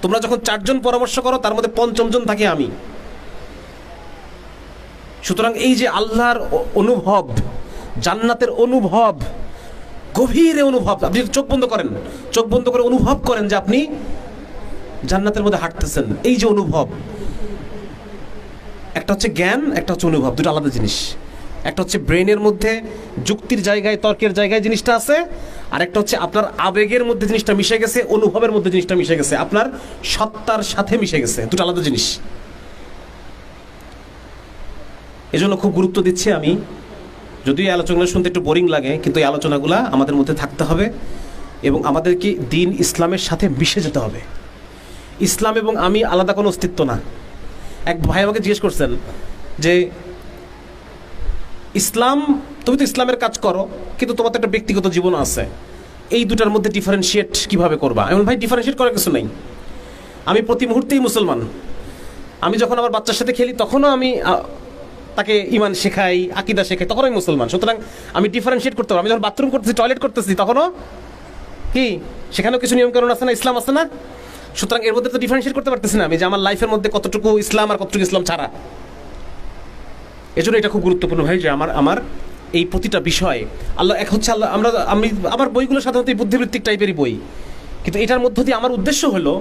তোমরা যখন 4 জন পরামর্শ করো তার মধ্যে 5ম জন থাকি আমি। সুতরাং এই যে আল্লাহর অনুভব, জান্নাতের অনুভব, গভীরে অনুভব, আপনি চোখ বন্ধ করেন, চোখ বন্ধ করে অনুভব করেন যে আপনি জান্নাতের মধ্যে হাঁটতেছেন। এই যে অনুভব, একটা হচ্ছে জ্ঞান, একটা হচ্ছে অনুভব, দুটো আলাদা জিনিস। একটা হচ্ছে ব্রেনের মধ্যে যুক্তির জায়গায় তর্কের জায়গায় জিনিসটা আছে, আর একটা হচ্ছে আপনার আবেগের মধ্যে জিনিসটা মিশে গেছে, অনুভবের মধ্যে জিনিসটা মিশে গেছে, আপনার সত্তার সাথে মিশে গেছে, দুটো আলাদা জিনিস। এজন্য খুব গুরুত্ব দিচ্ছি আমি, যদিও এই আলোচনাগুলো শুনতে একটু বোরিং লাগে, কিন্তু এই আলোচনাগুলো আমাদের মধ্যে থাকতে হবে এবং আমাদেরকে দিন ইসলামের সাথে মিশে যেতে হবে। ইসলাম এবং আমি আলাদা কোনো অস্তিত্ব না। এক ভাই আমাকে জিজ্ঞেস করছেন যে ইসলাম, তুমি তো ইসলামের কাজ করো কিন্তু তোমার তো একটা ব্যক্তিগত জীবন আছে, এই দুটার মধ্যে ডিফারেন্সিয়েট কিভাবে করবা? এমন ভাই, ডিফারেন্সিয়েট করার কিছু নেই। আমি প্রতি মুহূর্তেই মুসলমান। আমি যখন আমার বাচ্চার সাথে খেলি তখনও আমি তাকে ইমান শেখাই, আকীদা শেখাই, তখন আমি মুসলমান। সুতরাং আমি ডিফারেন্সিয়েট করতে পারবো। আমি যখন বাথরুম করতেছি, টয়লেট করতেছি, তখনও কি সেখানেও কিছু নিয়মকানুন আছে না, ইসলাম আছে না? সুতরাং এর মধ্যে তো ডিফারেন্সিয়েট করতে পারতেছি না আমি যে আমার লাইফের মধ্যে কতটুকু ইসলাম আর কতটুকু ইসলাম ছাড়া। এজন্য এটা খুব গুরুত্বপূর্ণ ভাই যে আমার এই প্রতিটা বিষয় আল্লাহ এক হচ্ছে। আল্লাহ আমি আমার বইগুলো সাধারণত এই বুদ্ধিবৃত্তিক টাইপেরই বই, কিন্তু এটার মধ্য দিয়ে আমার উদ্দেশ্য হলো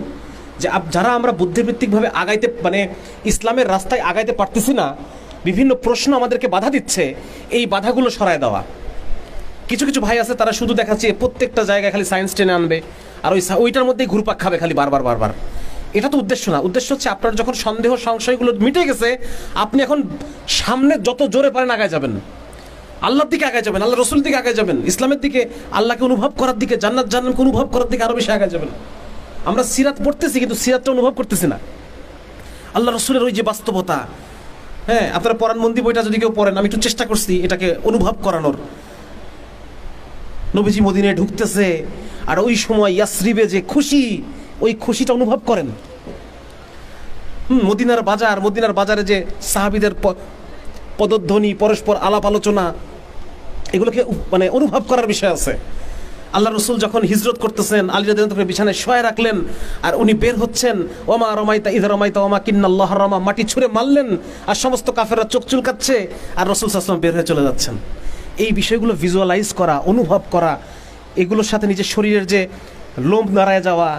যে যারা আমরা বুদ্ধিবৃত্তিকভাবে আগাইতে, মানে ইসলামের রাস্তায় আগাইতে পারতেছি না, বিভিন্ন প্রশ্ন আমাদেরকে বাধা দিচ্ছে, এই বাধাগুলো সরায় দেওয়া। কিছু কিছু ভাই আছে তারা শুধু দেখাচ্ছে প্রত্যেকটা জায়গায় খালি সায়েন্স টেনে আনবে আর ওইটার মধ্যেই ঘুরপাক খাবে খালি বারবার। এটা তো উদ্দেশ্য না। উদ্দেশ্য হচ্ছে আপনার যখন সন্দেহ সংশয়গুলো মিটে গেছে, আপনি এখন সামনে যত জোরে পারেন আগায় যাবেন, আল্লাহর দিকে আগায় যাবেন, আল্লাহ রসুল দিকে আগায় যাবেন, ইসলামের দিকে, আল্লাহকে অনুভব করার দিকে, জান্নাতকে অনুভব করার দিকে আরো বেশি আগায় যাবেন। আমরা সিরাত পড়তেছি কিন্তু সিরাতটা অনুভব করতেছি না। আল্লাহ রসুলের ওই যে বাস্তবতা, হ্যাঁ, আপনারা পড়ান মন্দির বইটা যদি কেউ পড়েন, আমি একটু চেষ্টা করছি এটাকে অনুভব করানোর। নবীজি মদিনায় ঢুকতেছে আর ওই সময় ইয়াসরিবে যে খুশি, ওই খুশিটা অনুভব করেন। মদিনার বাজারে যে সাহাবীদের পদধ্বনি, পরস্পর আলাপ আলোচনা, এগুলোকে মানে অনুভব করার বিষয় আছে। আল্লাহ রসুল যখন হিজরত করতেছেন, আলী রাদিয়াল্লাহু তাআলা বিছানায় শোয়া রাখলেন আর উনি বের হচ্ছেন, ওমা রমাইতা ইযা রমাইতা ওমা কিন্নাল্লাহ রামা, মাটি ছুঁড়ে মারলেন আর সমস্ত কাফেররা চোখ চুলকাচ্ছে আর রাসূল সাল্লাল্লাহু আলাইহি ওয়াসাল্লাম বের হয়ে চলে যাচ্ছেন। এই বিষয়গুলো ভিজুয়ালাইজ করা, অনুভব করা, এগুলোর সাথে নিজের শরীরের যে লোম নাড়ায় যাওয়া,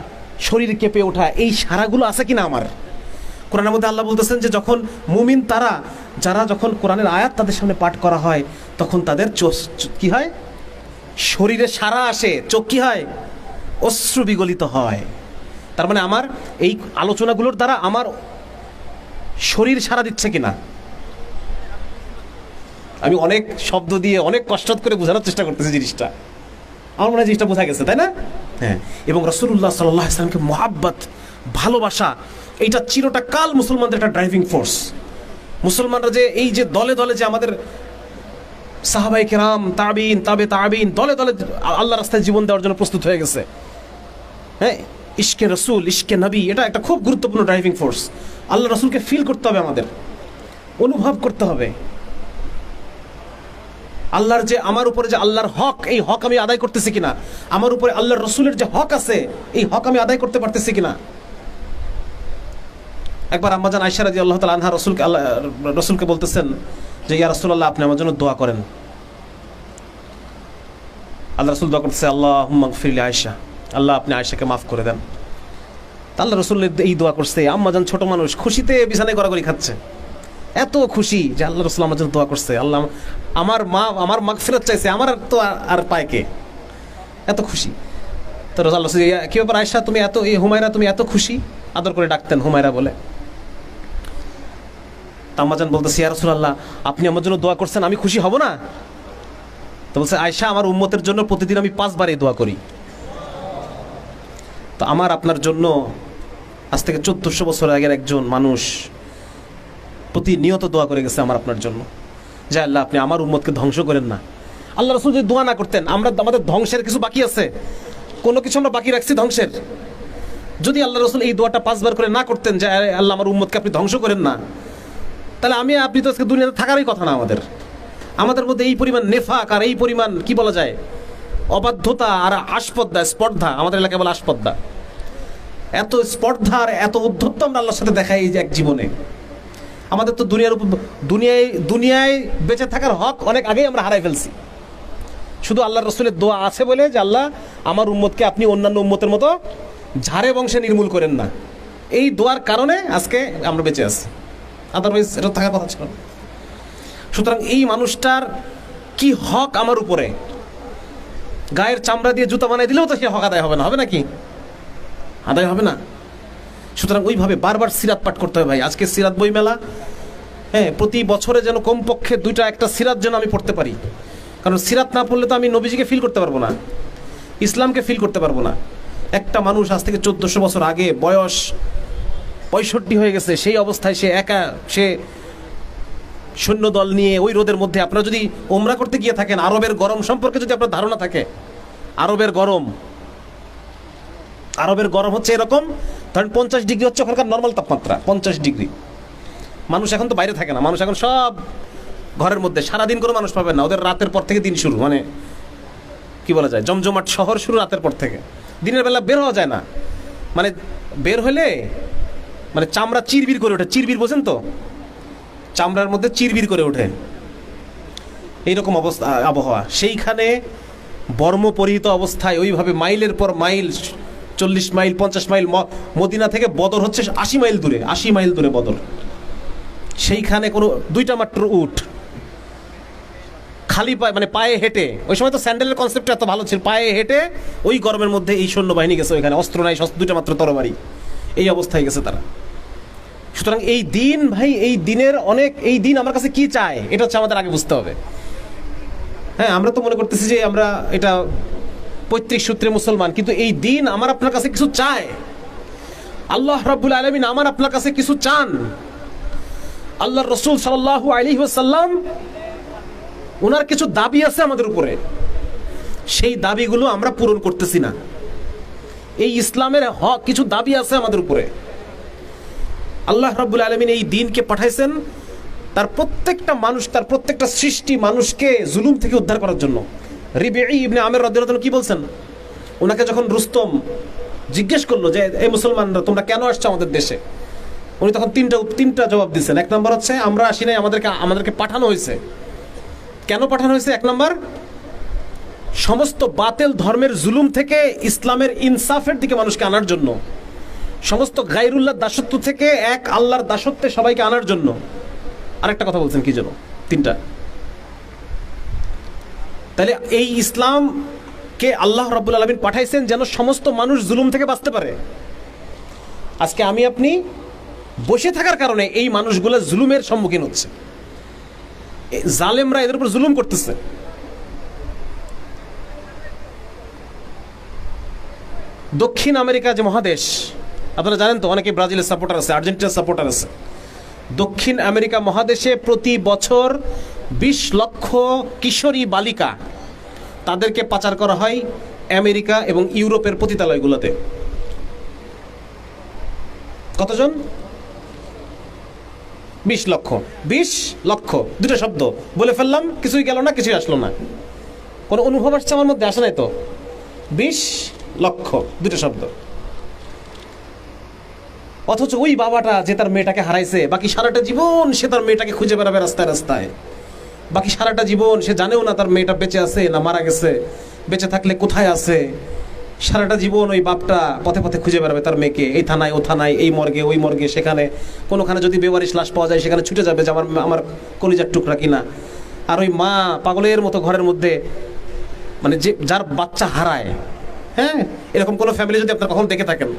শরীর কেঁপে ওঠা, এই সারাগুলো আছে কিনা আমার? কোরআনের মধ্যে আল্লাহ বলতেছেন যে যখন মুমিন যারা যখন কোরআনের আয়াত তাদের সামনে পাঠ করা হয় তখন তাদের কি হয়? শরীরে সারা আসে, চোখ কি হয়? অশ্রু বিগলিত হয়। তার মানে আমার এই আলোচনাগুলোর দ্বারা আমার শরীর সারা দিচ্ছে কিনা? আমি অনেক শব্দ দিয়ে অনেক কষ্ট করে বোঝানোর চেষ্টা করতেছি জিনিসটা, আমার মনে হয় জিনিসটা বোঝা গেছে, তাই না? হ্যাঁ। এবং রাসূলুল্লাহ সাল্লাল্লাহু আলাইহি ওয়াসাল্লামকে মহাব্বত, ভালোবাসা, এইটা চিরটা কাল মুসলমানদের একটা ড্রাইভিং ফোর্স। মুসলমানরা যে এই যে দলে দলে যে আমাদের সাহাবায়ে কেরাম, তাবিঈন, তাবিঈন দলে দলে আল্লাহর রাস্তায় জীবন দেওয়ার জন্য প্রস্তুত হয়ে গেছে, হ্যাঁ, ইশকে রাসূল, ইশকে নবী, এটা একটা খুব গুরুত্বপূর্ণ ড্রাইভিং ফোর্স। আল্লাহ রাসূলকে ফিল করতে হবে, আমাদের অনুভব করতে হবে। আল্লাহর যে আমার উপরে যে আল্লাহর হক, এই হক আমি আদায় করতেছি কিনা, আমার উপরে আল্লাহর রসুলের যে হক আছে এই হক আমি আদায় করতে পারতেছি কিনা। একবার আম্মাজান আয়েশা রাদিয়াল্লাহু তাআলা আনহা রসুলকে বলতেছেন যে ইয়া রাসূলুল্লাহ, আপনি আমার জন্য দোয়া করেন। আল্লাহ রসুল দোয়া করতেছে, আল্লাহুম্মা গফির লি আয়েশা, আল্লাহ আপনি আয়েশাকে মাফ করে দেন। আল্লাহ রসুল এই দোয়া করছে, আম্মাজান ছোট মানুষ খুশিতে বিছানায় গড়াগড়ি খাচ্ছে, এত খুশি যে আল্লাহ রসুল আমার জন্য দোয়া করছে, আল্লাহ আমার মাগফিরাত চাইছে, আমার তো আর পায় কে, এত খুশি। তো আল্লাহ কি ব্যাপার আয়েশা, তুমি এত, এই হুমায়রা তুমি এত খুশি? আদর করে ডাকতেন হুমায়রা বলে। আম্মাজান বলতেছে, ইয়া রাসূলুল্লাহ, আপনি আমার জন্য দোয়া করছেন, আমি খুশি হব না? তো বলছে, আয়েশা আমার উম্মতের জন্য প্রতিদিন আমি 5 বার এই দোয়া করি। তো আমার আপনার জন্য আজ থেকে 1400 বছর আগের একজন মানুষ প্রতিনিয়ত দোয়া করে গেছে আমার আপনার জন্য, যে আল্লাহ আপনি আমার উম্মতকে ধ্বংস করেন না। আল্লাহ রাসূল যদি দোয়া না করতেন, আমাদের ধ্বংসের কিছু বাকি আছে, কোনো কিছু আমরা বাকি রাখছি ধ্বংসের? যদি আল্লাহ রাসূল এই দোয়াটা 5 বার করে না করতেন যে আল্লাহ আমার উম্মতকে আপনি ধ্বংস করেন না, তাহলে আপনি তো আজকে দুনিয়াতে থাকারই কথা না। আমাদের মধ্যে এই পরিমাণ নেফাক আর এই পরিমাণ কি বলা যায়, অবাধ্যতা আর স্পর্ধা, আমাদের এলাকায় বলে আসপদ্দা, এত স্পর্ধা আর এত উদ্ধত্ত আমরা আল্লাহর সাথে দেখাই এই যে এক জীবনে। আমাদের তো দুনিয়ায় বেঁচে থাকার হক অনেক আগেই আমরা হারাই ফেলছি। শুধু আল্লাহর রাসূলের দোয়া আছে বলে যে আল্লাহ আমার উম্মতকে আপনি অন্যান্য উম্মতের মতো ঝাড়ে বংশে নির্মূল করেন না, এই দোয়ার কারণে আজকে আমরা বেঁচে আছি, আদারওয়াইজ এটা থাকার কথা ছিল না। সুতরাং এই মানুষটার কি হক আমার উপরে, গায়ের চামড়া দিয়ে জুতা বানাই দিলেও তো সে হক আদায় হবে না, হবে নাকি? আদায় হবে না। সুতরাং ওইভাবে বারবার সিরাত পাঠ করতে হবে ভাই। আজকে সিরাত বই মেলা, হ্যাঁ, প্রতি বছরে যেন কমপক্ষে 2টা একটা সিরাত যেন আমি পড়তে পারি, কারণ সিরাত না পড়লে তো আমি নবীজিকে ফিল করতে পারবো না, ইসলামকে ফিল করতে পারবো না। একটা মানুষ আজ থেকে 1400 বছর আগে, বয়স 65 হয়ে গেছে, সেই অবস্থায় সে একা, সে সৈন্যদল নিয়ে ওই রোদের মধ্যে, আপনারা যদি ওমরা করতে গিয়ে থাকেন, আরবের গরম সম্পর্কে যদি আপনার ধারণা থাকে, আরবের গরম হচ্ছে এরকম, ধরেন 50 ডিগ্রি হচ্ছে ওখানকার নর্মাল তাপমাত্রা, 50 ডিগ্রি। মানুষ এখন তো বাইরে থাকে না, মানুষ এখন সব ঘরের মধ্যে, সারাদিন কোনো মানুষ পাবেন না, ওদের রাতের পর থেকে দিন শুরু, মানে কি বলা যায়, জমজমাট শহর শুরু রাতের পর থেকে, দিনের বেলা বের হওয়া যায় না। মানে বের হলে মানে চামড়া চিরবির করে ওঠে, চিরবির বোঝেন তো, চামড়ার মধ্যে চিরবির করে ওঠে, এইরকম অবস্থা আবহাওয়া। সেইখানে বর্ম পরিহিত অবস্থায় ওইভাবে মাইলের পর মাইল, 40 মাইল 50 মাইল, মদিনা থেকে বদর হচ্ছে 80 মাইল দূরে, 80 মাইল দূরে বদর। সেইখানে কোনো 2টা মাত্র উট, খালি পায়ে, মানে পায়ে হেঁটে, ওই সময় তো স্যান্ডেলের কনসেপ্টটা এত ভালো ছিল, পায়ে হেঁটে ওই গরমের মধ্যে এই সৈন্যবাহিনী গেছে, ওইখানে অস্ত্র নাই, 2টা মাত্র তরবারি, এই অবস্থায় গেছে তারা। সুতরাং এই দিন ভাই, এই দিনের এই দিন আমার কাছে কি চায়, এটা হচ্ছে আমাদের আগে বুঝতে হবে। হ্যাঁ, আমরা তো মনে করতেছি যে আমরা এটা পৈতৃক সূত্রে মুসলমান, কিন্তু এই দিন আমার আপনার কাছে কিছু চায়। আল্লাহ রাব্বুল আলামিন আমার আপনার কাছে কিছু চান। আল্লাহর রাসূল সাল্লাল্লাহু আলাইহি ওয়াসাল্লাম, ওনার কিছু দাবি আছে আমাদের উপরে, সেই দাবিগুলো আমরা পূরণ করতেছি না। এই ইসলামের হক কিছু দাবি আছে আমাদের উপরে। আল্লাহ রাব্বুল আলামিন এই দ্বীনকে পাঠাইছেন তার প্রত্যেকটা মানুষ, তার প্রত্যেকটা সৃষ্টি মানুষকে জুলুম থেকে উদ্ধার করার জন্য। রিবিঈ ইবনে আমির রাদিয়াল্লাহু আনহু কি বলছেন, ওনাকে যখন রুস্তম জিজ্ঞেস করলো যে এই মুসলমানরা তোমরা কেন আসছো আমাদের দেশে, উনি তখন তিনটা জবাব দিয়েছেন। 1 নম্বর হচ্ছে আমরা আসি নাই, আমাদেরকে পাঠানো হয়েছে। কেন পাঠানো হয়েছে? 1 নম্বর, সমস্ত বাতিল ধর্মের জুলুম থেকে ইসলামের ইনসাফের দিকে মানুষকে আনার জন্য, সমস্ত গায়রুল্লাহর দাসত্ব থেকে এক আল্লাহর দাসত্বে সবাইকে আনার জন্য। আরেকটা কথা বলছেন কি যেন, 3টা। তাহলে এই ইসলামকে আল্লাহ রাব্বুল আলামিন পাঠাইছেন যেন সমস্ত মানুষ জুলুম থেকে বাঁচতে পারে। আজকে আমি আপনি বসে থাকার কারণে এই মানুষগুলো জুলুমের সম্মুখীন হচ্ছে, জালেমরা এদের উপর জুলুম করতেছে। দক্ষিণ আমেরিকা যে মহাদেশ, আপনারা জানেন তো, অনেকে ব্রাজিলের সাপোর্টার আছে, আর্জেন্টিনার সাপোর্টার আছে। দক্ষিণ আমেরিকা মহাদেশে প্রতি বছর 20 লক্ষ কিশোরী বালিকা, তাদেরকে পাচার করা হয় আমেরিকা এবং ইউরোপের পতিতালয়গুলোতে। কতজন? 20 লক্ষ। 20 লক্ষ দুটো শব্দ বলে ফেললাম, কিছুই গেল না, কিছুই আসলো না, কোনো অনুভব আসছে আমার মধ্যে? আসে নাই তো। 20 লক্ষ দুটো শব্দ। অথচ ওই বাবাটা যে তার মেয়েটাকে হারাইছে, বাকি সারাটা জীবন সে তার মেয়েটাকে খুঁজে বেড়াবে রাস্তায় রাস্তায়। বাকি সারাটা জীবন সে জানেও না তার মেয়েটা বেঁচে আছে না মারা গেছে, বেঁচে থাকলে কোথায় আছে। সারাটা জীবন ওই বাপটা পথে পথে খুঁজে বেড়াবে তার মেয়েকে, এই থানায় ও থানায়, এই মর্গে ওই মর্গে, সেখানে কোনোখানে যদি বেওয়ারিশ লাশ পাওয়া যায় সেখানে ছুটে যাবে যে আমার কলিজার টুকরা কিনা। আর ওই মা পাগলের মতো ঘরের মধ্যে, মানে যে যার বাচ্চা হারায়, হ্যাঁ, এরকম কোনো ফ্যামিলি যদি আপনার কখন দেখে থাকেন,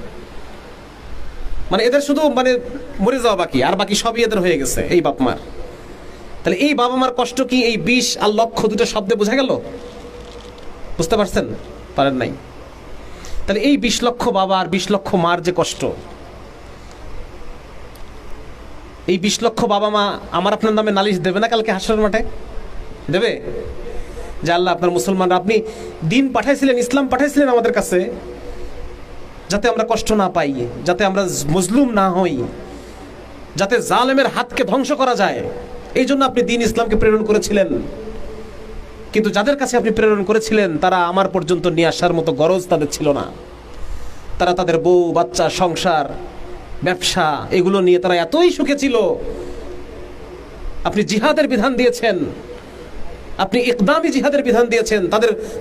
মানে এদের শুধু মানে মরে যাওয়া বাকি, আর বাকি সবই এদের হয়ে গেছে এই বাপ মার। তাহলে এই বাবা মার কষ্ট কি এই 20 আর লক্ষ দুটো শব্দে বোঝা গেল? বুঝতে পারছেন? পারেন নাই। তাহলে এই 20 লক্ষ বাবা আর 20 লক্ষ মার যে কষ্ট, এই 20 লক্ষ বাবা মা আমার আপনার নামে নালিশ দেবে না কালকে হাসরের মাঠে? দেবে যে আল্লাহ আপনার মুসলমানরা, আপনি দিন পাঠাইছিলেন, ইসলাম পাঠাইছিলেন আমাদের কাছে যাতে আমরা কষ্ট না পাই, যাতে আমরা মজলুম না হই, যাতে জালেমের হাতকে ধ্বংস করা যায়, এই জন্য আপনি দিন ইসলামকে প্রেরণ করেছিলেন। কিন্তু যাদের কাছে আপনি প্রেরণ করেছিলেন তারা আমার পর্যন্ত নিয়ে আসার মতো গরজ তাদের ছিল না। তারা তাদের বউ বাচ্চা সংসার ব্যবসা এগুলো নিয়ে তারা এতই সুখে ছিল। আপনি জিহাদের বিধান দিয়েছেন, আপনি ইকদামি জিহাদের বিধান দিয়েছেন।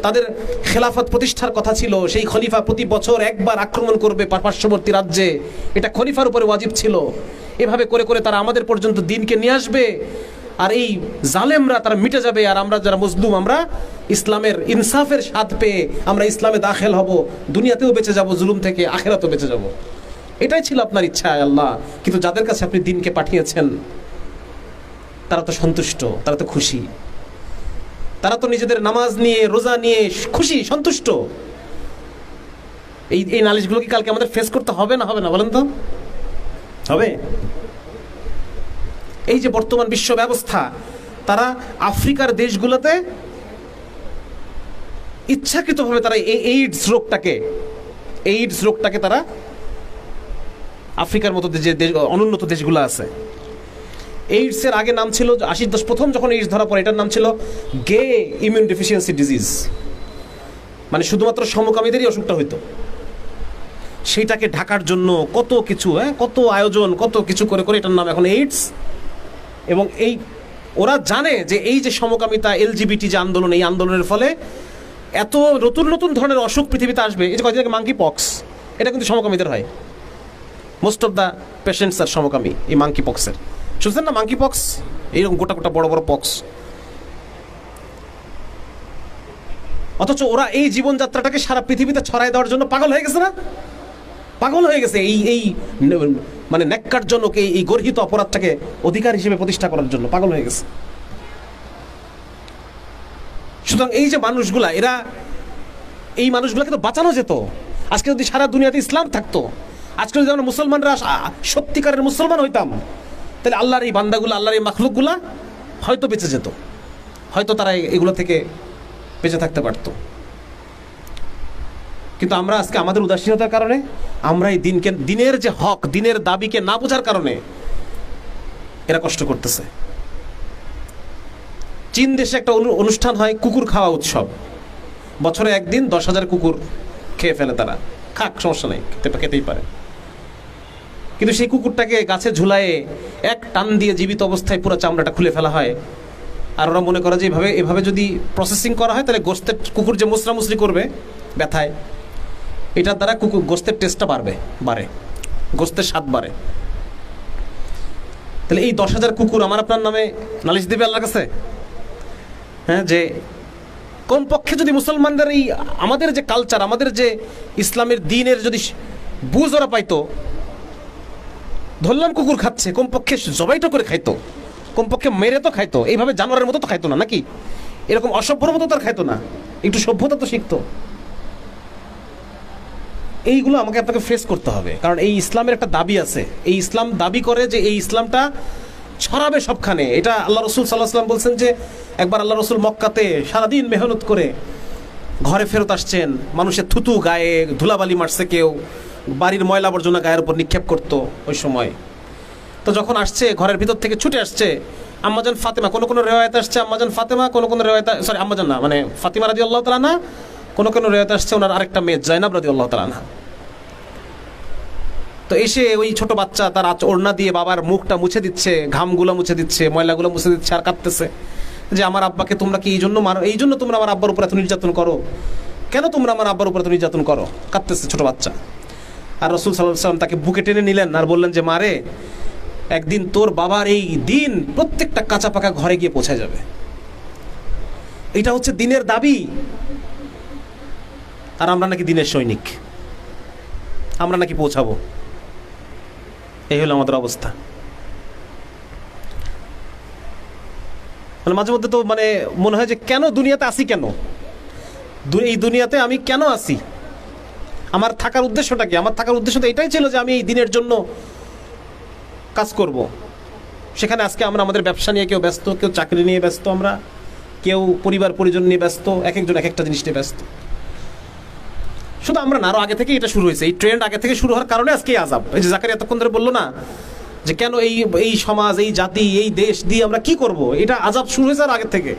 তাদের খেলাফত প্রতিষ্ঠার কথা ছিল, সেই খলিফা প্রতি বছর একবার আক্রমণ করবে পার্শ্ববর্তী রাজ্যে, এটা খলিফার উপরে ওয়াজিব ছিল। এভাবে করে করে তারা আমাদের পর্যন্ত দিনকে নিয়ে আসবে, আর এই জালেমরা তারা মিটে যাবে, আর আমরা যারা মুসলিম আমরা ইসলামের ইনসাফের স্বাদ পেয়ে আমরা ইসলামে দাখিল হব, দুনিয়াতেও বেঁচে যাব জুলুম থেকে, আখিরাতেও বেঁচে যাব। এটাই ছিল আপনার ইচ্ছা আল্লাহ। কিন্তু যাদের কাছে আপনি দিনকে পাঠিয়েছেন তারা তো সন্তুষ্ট, তারা তো খুশি, তারা তো নিজেদের নামাজ নিয়ে রোজা নিয়ে খুশি সন্তুষ্ট। এই নালিশগুলো কি কালকে আমাদের ফেস করতে হবে না হবে না বলেন তো? হবে। এই যে বর্তমান বিশ্ব ব্যবস্থা, তারা আফ্রিকার দেশগুলোতে ইচ্ছাকৃতভাবে তারা এই এইডস রোগটাকে তারা আফ্রিকার মতো যে অনুন্নত দেশগুলো আছে, এইডসের আগে নাম ছিল 80 দশ প্রথম যখন এইডস ধরা পড়ে এটার নাম ছিল গে ইমিউন ডেফিসিয়েন্সি ডিজিজ, মানে শুধুমাত্র সমকামীদেরই অসুখটা হইতো। সেইটাকে ঢাকার জন্য কত কিছু, কত আয়োজন, কত কিছু করে করে এটার নাম এখন এইডস। এবং এই ওরা জানে যে এই যে সমকামিতা এলজিবিটি যে আন্দোলন, এই আন্দোলনের ফলে এত নতুন নতুন ধরনের অসুখ পৃথিবীতে আসবে। এই যে কয়েকদিন আগে মাঙ্কি পক্স, এটা কিন্তু সমকামীদের হয়। মোস্ট অফ দ্য পেশেন্টস আর সমকামী এই মাঙ্কি পক্সের। শুনছেন না মাঙ্কি পক্স? এইরকম গোটা গোটা বড় বড় পক্স। অথচ ওরা এই জীবনযাত্রাটাকে সারা পৃথিবীতে ছড়াই দেওয়ার জন্য পাগল হয়ে গেছে না? পাগল হয়ে গেছে এই মানে ন্যাক্কারজনক এই গর্হিত অপরাধটাকে অধিকার হিসেবে প্রতিষ্ঠা করার জন্য পাগল হয়ে গেছে। সুতরাং এই যে মানুষগুলা, এই মানুষগুলাকে তো বাঁচানো যেত। আজকে যদি সারা দুনিয়াতে ইসলাম থাকতো, আজকে যদি আমরা মুসলমানরা সত্যিকারের মুসলমান হইতাম, তাহলে আল্লাহর এই বান্দাগুলো, আল্লাহর এই মাখলুকগুলা হয়তো বেঁচে যেত, হয়তো তারা এগুলো থেকে বেঁচে থাকতে পারত। কিন্তু আমরা আজকে আমাদের উদাসীনতার কারণে, আমরা এই দিনের যে হক, দিনের দাবিকে না বোঝার কারণে এরা কষ্ট করতেছে। চীন দেশে একটা অনুষ্ঠান হয় কুকুর খাওয়া উৎসব। বছরে একদিন 10,000 কুকুর খেয়ে ফেলে তারা। খাক, সমস্যা নেই, খেতেই পারে। কিন্তু সেই কুকুরটাকে গাছে ঝুলায়ে এক টান দিয়ে জীবিত অবস্থায় পুরো চামড়াটা খুলে ফেলা হয়। আর ওরা মনে করে যে এভাবে যদি প্রসেসিং করা হয় তাহলে কুকুর যে মুসরামুসরি করবে ব্যথায়, এটার দ্বারা গোস্তের টেস্টটা বাড়ে, গোস্তের স্বাদ বাড়ে। তাহলে এই 10,000 কুকুর আমার আপনার নামে নালিশ দেবে আল্লাহর কাছে? হ্যাঁ, যে কমপক্ষে যদি মুসলমানদের এই আমাদের যে কালচার, আমাদের যে ইসলামের দ্বীনের যদি বুঝ ওরা পাইতো, ধরলাম কুকুর খাচ্ছে, কমপক্ষে জবাইটা করে খাইতো, কমপক্ষে মেরে তো খাইতো, এইভাবে জানোয়ারের মতো তো খাইতো না, নাকি এরকম অসভ্যর মতো তার খাইতো না, একটু সভ্যতা তো শিখতো। এইগুলো আমাকে আপনাকে ফেস করতে হবে, কারণ এই ইসলামের একটা দাবি আছে। এই ইসলাম দাবি করে যে এই ইসলামটা ছড়াবে সবখানে। এটা আল্লাহ রসুল সাল্লাহ সাল্লাম বলছেন যে একবার আল্লাহ রসুল মক্কাতে সারাদিন মেহনত করে ঘরে ফেরত আসছেন, মানুষের থুতু গায়ে ধুলাবালি মারছে, কেউ বাড়ির ময়লা আবর্জনা গায়ের উপর নিক্ষেপ করতো ওই সময়। তো যখন আসছে ঘরের ভিতর থেকে ছুটে আসছে আম্মাজান ফাতেমা, কোন কোন রিওয়ায়াতে আসছে আম্মাজান ফাতেমা, কোন কোন রিওয়ায়াতে সরি আম্মাজান না মানে ফাতিমা রাদিয়াল্লাহু তাআলা আনহা, কোন কোন রিওয়ায়াতে আসছে ওনার আরেকটা মেয়ে জাইনাব রাদিয়াল্লাহু তাআলা আনহা। তো এসে ওই ছোট বাচ্চা তার ওড়না দিয়ে বাবার মুখটা মুছে দিচ্ছে, ঘামগুলো মুছে দিচ্ছে, ময়লাগুলো মুছে দিচ্ছে, আর কাঁদতেছে যে আমার আব্বাকে তোমরা কি এই জন্য মারো, এই জন্য তোমরা আমার আব্বার উপর এত নির্যাতন করো, কেন তোমরা আমার আব্বার উপর এত নির্যাতন করো, কাঁদতেছে ছোট বাচ্চা। আর রাসূল সাল্লাল্লাহু আলাইহি ওয়াসাল্লাম তাকে বুকে টেনে নিলেন আর বললেন যে মারে, একদিন তোর বাবার এই দিন প্রত্যেকটা কাঁচা পাকা ঘরে গিয়ে পৌঁছে যাবে, এটা হচ্ছে দিনের দাবি। আর আমরা নাকি দিনের সৈনিক, আমরা নাকি পৌঁছাবো। এই হলো আমাদের অবস্থা। মানে মাঝে মধ্যে তো মানে মনে হয় যে কেন দুনিয়াতে আসি, কেন এই দুনিয়াতে আমি কেন আসি, আমার থাকার উদ্দেশ্যটা কি? আমার থাকার উদ্দেশ্য তো এটাই ছিল যে আমি এই দিনের জন্য কাজ করব। সেখানে আজকে আমরা আমাদের ব্যবসা নিয়ে কেউ ব্যস্ত, কেউ চাকরি নিয়ে ব্যস্ত, আমরা কেউ পরিবার পরিজন নিয়ে ব্যস্ত, এক একজন এক একটা জিনিস নিয়ে ব্যস্ত। শুধু আমরা না, আরো আগে থেকে এটা শুরু হয়েছে, এই ট্রেন্ড আগে থেকে শুরু হওয়ার কারণে আজকে আযাব। এই যে জাকারিয়া এতক্ষণ ধরে বললো না যে কেন এই সমাজ, এই জাতি, এই দেশ দিয়ে আমরা কি করব, এটা আযাব শুরু হয়েছে আর আগে থেকে।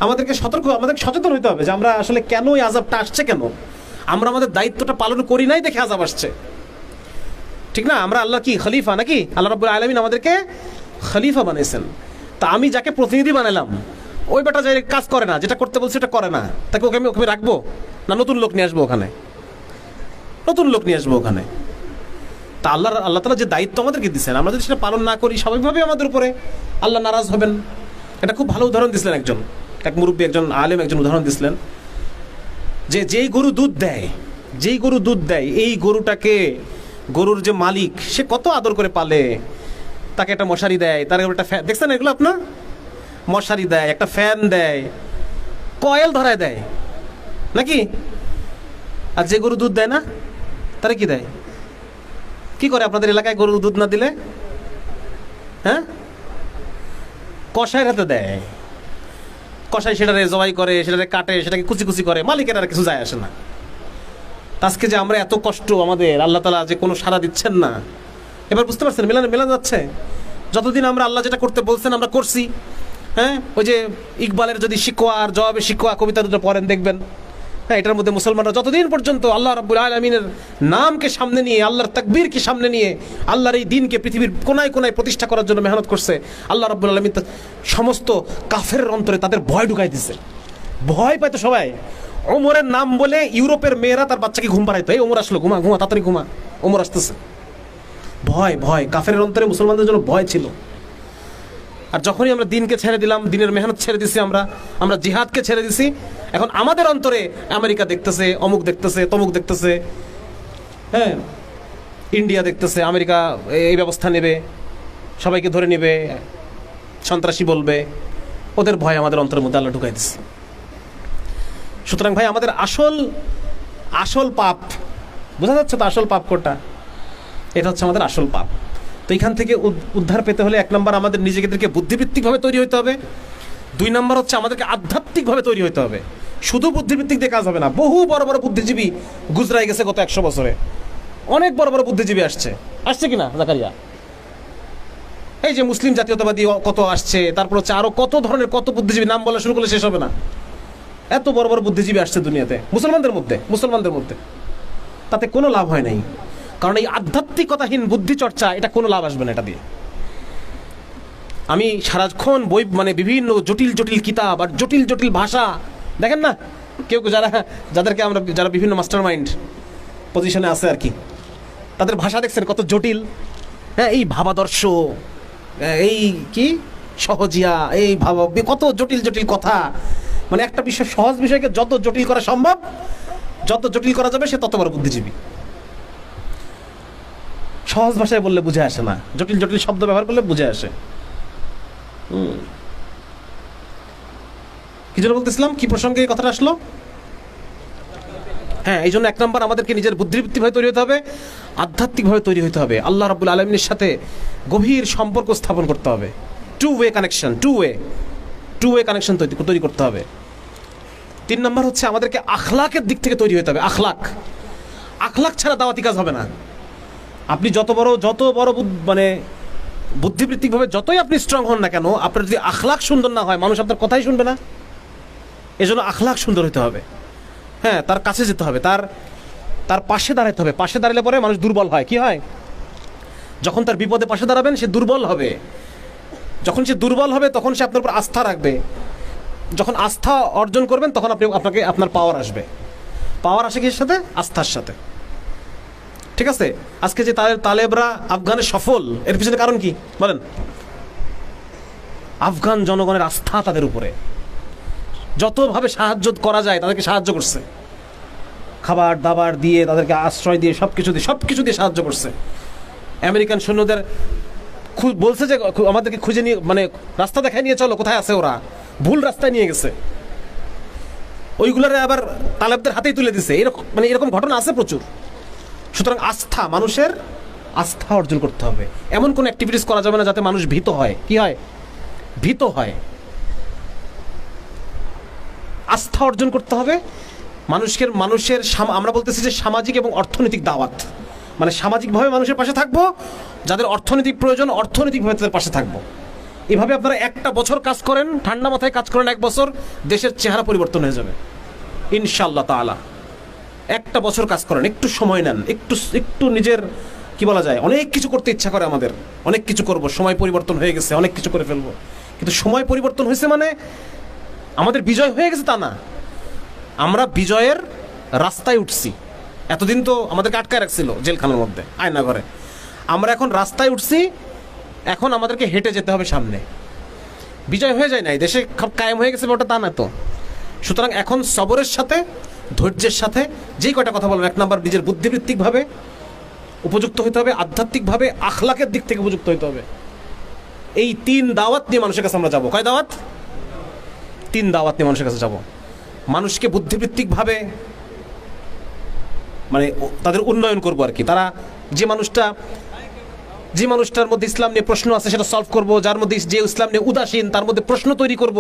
আমাদেরকে সচেতন হইতে হবে যে আমরা আসলে কেন এই আযাবটা আসছে, কেন আমরা আমাদের দায়িত্বটা পালন করি নাই দেখে আযাব আসছে, ঠিক না? আমরা আল্লাহ কি খলিফা নাকি? আল্লাহ রাব্বুল আলামিন আমাদেরকে খলিফা বানিয়েছেন। তা আমি যাকে প্রতিনিধি বানালাম ওই বেটা যাই কাজ করে না, যেটা করতে বলছে এটা করে না, তাকে ওকে রাখবো না নতুন লোক নিয়ে আসবো ওখানে? নতুন লোক নিয়ে আসবো ওখানে। তা আল্লাহ তাআলা যে দায়িত্ব আমাদেরকে দিচ্ছেন, আমরা যদি সেটা পালন না করি স্বাভাবিকভাবেই আমাদের উপরে আল্লাহ নারাজ হবেন। এটা খুব ভালো উদাহরণ দিছিলেন এক মুরব্বী, একজন আলেম একজন উদাহরণ দিছিলেন যে যেই গরু দুধ দেয় এই গরুটাকে, গরুর যে মালিক সে কত আদর করে পালে, তাকে একটা মশারি দেয়, তার একটা ফ্যান, দেখছেন এগুলো আপনার? মশারি দেয়, একটা ফ্যান দেয়, কয়েল ধরায় দেয় নাকি? আর যে গরু দুধ দেয় না তারা কি দেয়, কি করে আপনাদের এলাকায় গরু দুধ না দিলে? হ্যাঁ, কষাইয়ের হাতে দেয়, কষাই সেটারে জবাই করে, সেটারে কাটে, সেটাকে কুচি কুচি করে, মালিকের আর কিছু যায় আসে না। আজকে যে আমরা এত কষ্ট, আমাদের আল্লাহ তাআলা যে কোনো সাড়া দিচ্ছেন না, এবার বুঝতে পারছেন মেলানো যাচ্ছে? যতদিন আমরা আল্লাহ যেটা করতে বলছেন আমরা করছি। হ্যাঁ, ওই যে ইকবালের যদি শিকওয়া আর জবাবে শিকওয়া কবিতা দুটো পড়েন দেখবেন, হ্যাঁ, এটার মধ্যে মুসলমানরা যতদিন পর্যন্ত আল্লাহ রাব্বুল আলামিনের নামকে সামনে নিয়ে, আল্লাহর তাকবীরকে সামনে নিয়ে আল্লাহর এই দ্বীনকে পৃথিবীর কোনায় কোনায় প্রতিষ্ঠা করার জন্য মেহনত করছে, আল্লাহ রাব্বুল আলামিন সমস্ত কাফেরের অন্তরে তাদের ভয় ঢুকাই দিছে। ভয় পাইতো সবাই। ওমরের নাম বলে ইউরোপের মেয়েরা তার বাচ্চাকে ঘুম পাড়াইতো, এই ওমর আসলো, ঘুমা তাড়াতাড়ি ঘুমা, ওমর আসতেছে। ভয় কাফেরের অন্তরে মুসলমানদের জন্য ভয় ছিল। আর যখনই আমরা দিনকে ছেড়ে দিলাম, দিনের মেহনত ছেড়ে দিছি, আমরা জিহাদকে ছেড়ে দিছি, এখন আমাদের অন্তরে আমেরিকা দেখতেছে, অমুক দেখতেছে, তমুক দেখতেছে, হ্যাঁ, ইন্ডিয়া দেখতেছে আমেরিকা এই ব্যবস্থা নেবে, সবাইকে ধরে নেবে, সন্ত্রাসী বলবে, ওদের ভয় আমাদের অন্তরের মধ্যে আল্লাহ ঢুকাই দিচ্ছে। সুতরাং ভাই, আমাদের আসল পাপ বোঝা যাচ্ছে তো? আসল পাপ কোনটা? এটা হচ্ছে আমাদের আসল পাপ। তো এখান থেকে উদ্ধার পেতে হলে 1 নম্বর আমাদের নিজেদেরকে বুদ্ধিবৃত্তিকভাবে তৈরি হতে হবে। 2 নম্বর হচ্ছে আমাদেরকে আধ্যাত্মিকভাবে তৈরি হতে হবে। শুধু বুদ্ধিবৃত্তিক দিয়ে কাজ হবে না। বহু বড় বড় বুদ্ধিজীবী গুজরাই গেছে গত 100 বছরে, অনেক বড় বড় বুদ্ধিজীবী আসছে কিনা জাকারিয়া? এই যে মুসলিম জাতীয়তাবাদী কত আসছে, তারপর হচ্ছে আরো কত ধরনের কত বুদ্ধিজীবী, নাম বলা শুরু করলে শেষ হবে না। এত বড় বড় বুদ্ধিজীবী আসছে দুনিয়াতে মুসলমানদের মধ্যে, তাতে কোনো লাভ হয় নাই। কারণ এই আধ্যাত্মিকতাহীন বুদ্ধি চর্চা, এটা কোনো লাভ আসবে না এটা দিয়ে। আমি সারাক্ষণ বই, মানে বিভিন্ন জটিল কিতাব আর জটিল ভাষা, দেখেন না কেউ যাদেরকে আমরা, যারা বিভিন্ন মাস্টার মাইন্ড পজিশনে আছে আর কি, তাদের ভাষা দেখছেন কত জটিল। হ্যাঁ, এই ভাবাদর্শ, এই কি সহজিয়া, এই কত জটিল কথা। মানে একটা বিষয়, সহজ বিষয়কে যত জটিল করা সম্ভব, যত জটিল করা যাবে সে তত বড় বুদ্ধিজীবী। সহজ ভাষায় বললে বুঝে আসে না, জটিল শব্দ ব্যবহার করলে বুঝে আসে। কি জন্য বলতেছিলাম, কি প্রসঙ্গে এই কথাটা আসলো? হ্যাঁ, এই জন্য 1 নম্বর আমাদেরকে নিজের বুদ্ধিবৃত্তিভাবে তৈরি হতে হবে, আধ্যাত্মিকভাবে তৈরি হতে হবে, আল্লাহ রাব্বুল আলামিনের সাথে গভীর সম্পর্ক স্থাপন করতে হবে। টু ওয়ে কানেকশন তৈরি করতে হবে। 3 নম্বর হচ্ছে আমাদেরকে আখলাকের দিক থেকে তৈরি হতে হবে। আখলাক ছাড়া দাওয়াতি কাজ হবে না। আপনি যত বড় মানে বুদ্ধিবৃত্তিকভাবে যতই আপনি স্ট্রং হন না কেন, আপনার যদি আখলাক সুন্দর না হয়, মানুষ আপনার কথাই শুনবে না। এজন্য আখলাক সুন্দর হতে হবে। হ্যাঁ, তার কাছে যেতে হবে, তার পাশে দাঁড়াতে হবে। পাশে দাঁড়ালে পরে মানুষ দুর্বল হয়। কি হয়? যখন তার বিপদে পাশে দাঁড়াবেন সে দুর্বল হবে। যখন সে দুর্বল হবে তখন সে আপনার উপর আস্থা রাখবে। যখন আস্থা অর্জন করবেন তখন আপনার পাওয়ার আসবে। পাওয়ার আসে কিসের সাথে? আস্থার সাথে। ঠিক আছে? আজকে যে তালেবরা আফগানে সফল, এর পিছনে কারণ কি বলেন? আফগান জনগণের আস্থা তাদের উপরে। যতভাবে সাহায্য করা যায় তাদেরকে সাহায্য করছে, খাবার দাবার দিয়ে, তাদেরকে আশ্রয় দিয়ে, সবকিছু দিয়ে সাহায্য করছে। আমেরিকান সৈন্যদের বলছে যে আমাদেরকে খুঁজে নিয়ে, মানে রাস্তা দেখায় নিয়ে চলো, কোথায় আছে ওরা, ভুল রাস্তায় নিয়ে গেছে। ওইগুলারে আবার তালেবদের হাতেই তুলে দিছে। এরকম ঘটনা আছে প্রচুর। সুতরাং মানুষের আস্থা অর্জন করতে হবে। এমন কোন অ্যাক্টিভিটিস করা যাবে না যাতে মানুষ ভীত হয়। কি হয়? ভীত হয়। আস্থা অর্জন করতে হবে মানুষের আমরা বলতেছি যে সামাজিক এবং অর্থনৈতিক দাওয়াত, মানে সামাজিকভাবে মানুষের পাশে থাকবো, যাদের অর্থনৈতিক প্রয়োজন অর্থনৈতিকভাবে তাদের পাশে থাকবো। এভাবে আপনারা একটা বছর কাজ করেন, ঠান্ডা মাথায় কাজ করেন, 1 বছর, দেশের চেহারা পরিবর্তন হয়ে যাবে ইনশাআল্লাহ তাআলা। একটা বছর কাজ করেন, একটু সময় নেন, একটু নিজের কি বলা যায়, অনেক কিছু করতে ইচ্ছা করে আমাদের, অনেক কিছু করব, সময় পরিবর্তন হয়ে গেছে, অনেক কিছু করে ফেলবো। কিন্তু সময় পরিবর্তন হয়েছে মানে আমাদের বিজয় হয়ে গেছে তা না। আমরা বিজয়ের রাস্তায় উঠছি। এতদিন তো আমাদেরকে আটকায় রাখছিল জেলখানার মধ্যে, আয়না ঘরে। আমরা এখন রাস্তায় উঠছি, এখন আমাদেরকে হেঁটে যেতে হবে সামনে। বিজয় হয়ে যায় নাই, দেশে কায়েম হয়ে গেছে ওটা তা না তো। সুতরাং এখন সবরের সাথে, ধৈর্যের সাথে, যেই কয়টা কথা বলবো, 1 নম্বর নিজের বুদ্ধিবৃত্তিকভাবে উপযুক্ত হতে হবে, আধ্যাত্মিকভাবে আখলাকের দিক থেকে উপযুক্ত হতে হবে। এই 3 দাওয়াত নিয়ে মানুষের কাছে আমরা যাবো। কয় দাওয়াত? 3 দাওয়াত নিয়ে মানুষের কাছে যাব। মানুষকে বুদ্ধিবৃত্তিকভাবে মানে তাদের উন্নয়ন করবো আর কি। তারা যে মানুষটার মধ্যে ইসলাম নিয়ে প্রশ্ন আছে সেটা সলভ করব, যার মধ্যে যে ইসলাম নিয়ে উদাসীন তার মধ্যে প্রশ্ন তৈরি করব,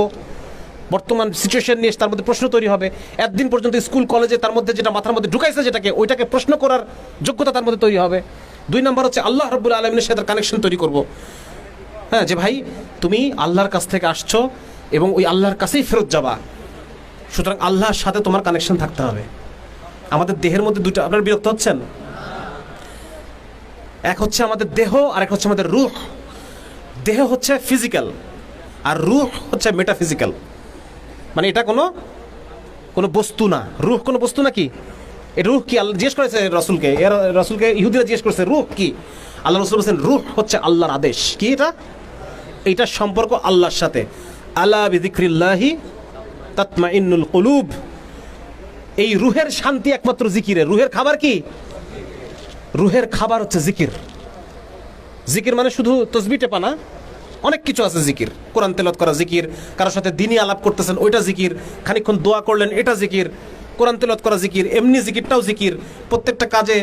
বর্তমান সিচুয়েশন নিয়ে তার মধ্যে প্রশ্ন তৈরি হবে। একদিন পর্যন্ত স্কুল কলেজে তার মধ্যে যেটা মাথার মধ্যে ঢুকাইছে ওইটাকে প্রশ্ন করার যোগ্যতা তার মধ্যে তৈরি হবে। 2 নম্বর হচ্ছে আল্লাহ রাব্বুল আলামিনের সাথে কানেকশন তৈরি করব। হ্যাঁ, যে ভাই তুমি আল্লাহর কাছ থেকে আসছো এবং ওই আল্লাহর কাছেই ফেরত যাবা, সুতরাং আল্লাহর সাথে তোমার কানেকশন থাকতে হবে। আমাদের দেহের মধ্যে দুটো, আপনারা বিরক্ত হচ্ছেন? এক হচ্ছে আমাদের দেহ, আর এক হচ্ছে আমাদের রূহ। দেহ হচ্ছে ফিজিক্যাল আর রূহ হচ্ছে মেটাফিজিক্যাল। মানে এটা কোনো বস্তু না। রূহ কোনো বস্তু নাকি? এই রূহ কি? আল্লাহ জিজ্ঞেস করেছে রসুলকে ইহুদিরা জিজ্ঞেস করেছে রূহ কি? আল্লাহ রসুল বলছেন রূহ হচ্ছে আল্লাহর আদেশ। কি এইটার সম্পর্ক আল্লাহর সাথে। আলা বিযিকরিল্লাহি তাতমাইন্নুল কুলুব। এই রুহের শান্তি একমাত্র জিকিরে। রুহের খাবার কি? রুহের খাবার হচ্ছে জিকির। জিকির মানে শুধু তসবিহ টেপা না, অনেক কিছু আছে জিকির। কোরআন তেলাওয়াত করা জিকির, কারোর সাথে দ্বীনি আলাপ করতেছেন ওইটা জিকির, খানিকক্ষণ দোয়া করলেন এটা জিকির, কোরআন তেলাওয়াত করা জিকির, এমনি জিকিরটাও জিকির, প্রত্যেকটা কাজে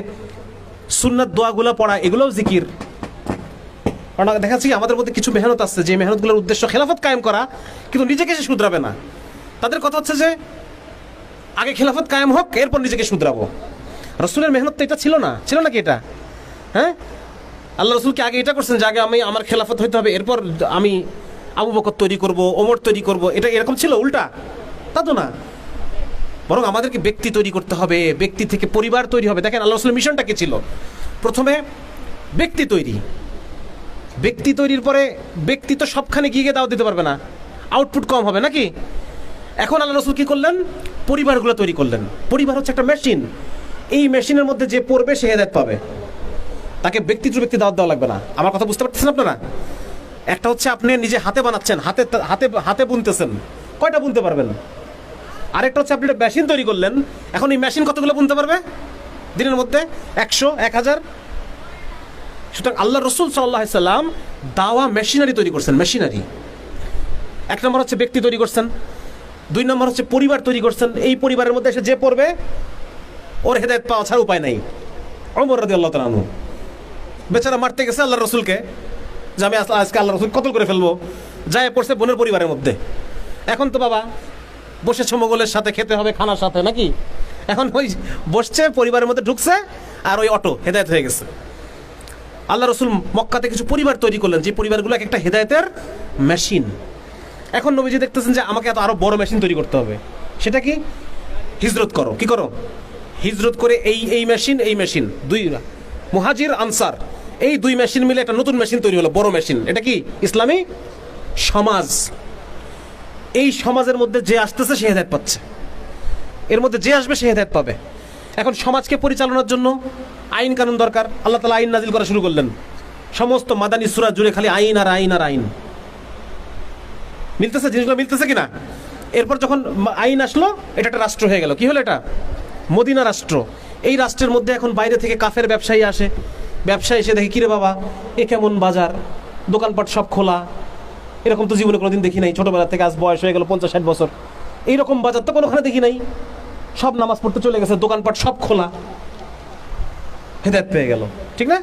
সুন্নাত দোয়াগুলো পড়া এগুলোও জিকির। কারণ দেখা যাচ্ছে আমাদের মধ্যে কিছু মেহনত আছে, যে মেহনতগুলোর উদ্দেশ্য খেলাফত কায়েম করা, কিন্তু নিজেকে সে শুধরাবে না। তাদের কথা হচ্ছে যে আগে খেলাফত কায়েম হোক, এরপর নিজেকে শুধরাবো। রসুলের মেহনত তো এটা ছিল নাকি এটা? হ্যাঁ, আল্লাহ রসুল কি আগে এটা করছেন যে আগে আমার খেলাফত হইতে হবে, এরপর আমি আবু বকর তৈরি করব, ওমর তৈরি করব? এটা এরকম ছিল? উল্টা তা তো না। বরং আমাদেরকে ব্যক্তি তৈরি করতে হবে, ব্যক্তি থেকে পরিবার তৈরি হবে। দেখেন আল্লাহ রসুলের মিশনটা কি ছিল? প্রথমে ব্যক্তি তৈরি। ব্যক্তি তৈরির পরে ব্যক্তি তো সবখানে গিয়ে দাওয়াত দিতে পারবে না, আউটপুট কম হবে নাকি? এখন আল্লাহ রসুল কি করলেন? পরিবারগুলো তৈরি করলেন। পরিবার হচ্ছে একটা মেশিন। এই মেশিনের মধ্যে যে পড়বে সে হেদায়েত পাবে, তাকে ব্যক্তি দাওয়াত দেওয়া লাগবে না। আমার কথা বুঝতে পারতেছেন আপনারা? একটা হচ্ছে আপনি নিজে হাতে বানাচ্ছেন, হাতে বুনতেছেন, কয়টা বুনতে পারবেন? আরেকটা হচ্ছে আপনি একটা মেশিন তৈরি করলেন, এখন এই মেশিন কতগুলো বুনতে পারবে দিনের মধ্যে? 100, 1000। সুতরাং আল্লাহ রসুল সাল্লাল্লাহু আলাইহি সাল্লাম দাওয়া মেশিনারি তৈরি করছেন। মেশিনারি 1 নম্বর হচ্ছে ব্যক্তি তৈরি করছেন, 2 নম্বর হচ্ছে পরিবার তৈরি করছেন। এই পরিবারের মধ্যে এসে যে পড়বে ওর হেদায়েত পাওয়া ছাড়া উপায় নাই। ওমর রাদিয়াল্লাহু তাআলা আনহু বেচারা মারতে গেছে আল্লাহ রসুলকে, যে আমি আজকে আল্লাহ রসুল কতল করে ফেলবো, যায় পড়ছে বোনের পরিবারের মধ্যে। এখন তো বাবা বসেছে মোগলের সাথে, খেতে হবে খানার সাথে নাকি? এখন ওই বসছে পরিবারের মধ্যে ঢুকছে, আর ওই অটো হেদায়েত হয়ে গেছে। আল্লাহ রসুল মক্কাতে কিছু পরিবার তৈরি করলেন, যে পরিবারগুলো একটা হেদায়েতের মেশিন। এখন নবীজি দেখতেছেন যে আমাকে এত আরো বড় মেশিন তৈরি করতে হবে। সেটা কি? হিজরত করো। কি করো? হিজরত করে এই মেশিন দুই মুহাজির আনসার, এই দুই মেশিন মিলে একটা নতুন মেশিন তৈরি হলো, বড় মেশিন। এটা কি? ইসলামী সমাজ। এই সমাজের মধ্যে যে আসতেছে সে হেদায়েত পাচ্ছে, এর মধ্যে যে আসবে সে হেদায়েত পাবে। এখন সমাজকে পরিচালনার জন্য আইন কানুন দরকার। আল্লাহ তাআলা আইন নাজিল করা শুরু করলেন, সমস্ত মাদানী সূরা জুড়ে খালি আইন আর আইন আর আইন। মিলতেছে জিনিসগুলো, মিলতেছে কিনা? এরপর যখন আইন আসলো, এটা একটা রাষ্ট্র হয়ে গেল। কি হলো এটা? মদিনা রাষ্ট্র। এই রাষ্ট্রের মধ্যে এখন বাইরে থেকে কাফের ব্যবসায়ী আসে, ব্যবসায়ী এসে দেখে, কিরে বাবা এ কেমন বাজার, দোকানপাট সব খোলা, এরকম তো জীবনে কোনোদিন দেখি নাই, ছোটবেলা থেকে আজ বয়স হয়ে গেল 50-60 বছর, এইরকম বাজার তো কোনোখানে দেখি নাই, সব নামাজ পড়তে চলে গেছে, দোকানপাট সব খোলা। হেদায়েত পেয়ে গেল, ঠিক না?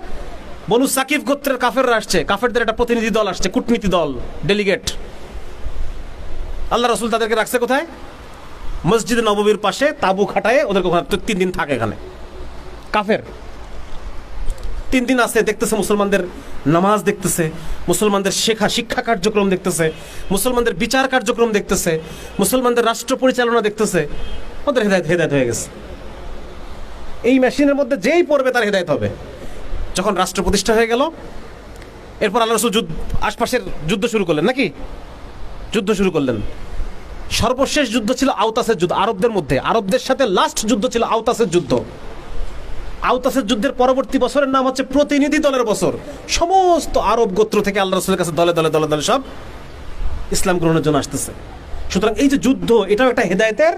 বনু সাকিফ গোত্রের কাফেররা আসছে, কাফেরদের একটা প্রতিনিধি দল আসছে, কূটনীতি দল, ডেলিগেট। আল্লাহ রাসূল তাদেরকে রাখছে কোথায়? মসজিদে নববীর পাশে তাঁবু খাটায় ওদেরকে ওখানে 3 দিন থাকে। এখানে কাফের 3 দিন আছে, দেখতেছে মুসলমানদের নামাজ, দেখতেছে মুসলমানদের শিক্ষা কার্যক্রম, দেখতেছে মুসলমানদের বিচার কার্যক্রম, দেখতেছে মুসলমানদের রাষ্ট্র পরিচালনা, দেখতেছে। ওদের হেদায়েত হয়ে গেছে। এই মেশিনের মধ্যে যেই পড়বে তার হেদায়েত হবে। যখন রাষ্ট্র প্রতিষ্ঠা হয়ে গেল, এরপর আল্লাহ রাসূল আশপাশের যুদ্ধ শুরু করলেন, নাকি? যুদ্ধ শুরু করলেন। সর্বশেষ যুদ্ধ ছিল আওতাসের যুদ্ধ, আরবদের মধ্যে। আরবদের সাথে লাস্ট যুদ্ধ ছিল আওতাসের যুদ্ধ। আওতাসের যুদ্ধের পরবর্তী বছরের নাম হচ্ছে প্রতিনিধি দলের বছর। সমস্ত আরব গোত্র থেকে আল্লাহ রাসূলের কাছে দলে দলে দলে দলে সব ইসলাম গ্রহণের জন্য আসতেছে। সুতরাং এই যে যুদ্ধ, এটাও একটা হেদায়েতের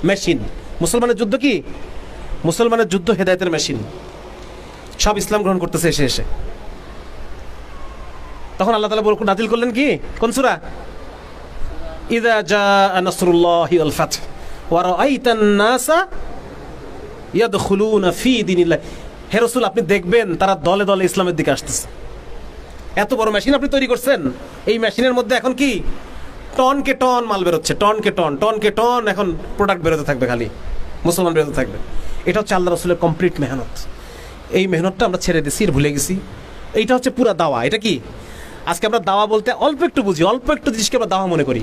মেশিন। মুসলমানের যুদ্ধ কি? মুসলমানের যুদ্ধ হেদায়েতের মেশিন। সব ইসলাম গ্রহণ করতেছে এসে এসে। তখন আল্লাহ তাআলা নাজিল করলেন কি? কোন সূরা? ইযা জাআ নাসরুল্লাহি ওয়াল ফাতহ ওয়া রাআইতান নাসা ইয়াদখুলুনা ফি দীনিল্লাহ। হে রাসূল, আপনি দেখবেন তারা দলে দলে ইসলামের দিকে আসতেছে। এত বড় মেশিন আপনি তৈরি করছেন, এই মেশিনের মধ্যে এখন কি? টনকে টন মাল বেরোচ্ছে, টনকে টন এখন প্রোডাক্ট বেরোতে থাকবে, খালি মুসলমান বেরোতে থাকবে। এটা হচ্ছে আল্লাহ রাসূলের কমপ্লিট মেহনত। এই মেহনতটা আমরা ছেড়ে দিছি, ভুলে গেছি। এইটা হচ্ছে পুরা দাওয়া। এটা কি? আজকে আমরা দাওয়া বলতে অল্প একটু বুঝি, অল্প একটু জিনিসকে আমরা দাওয়া মনে করি।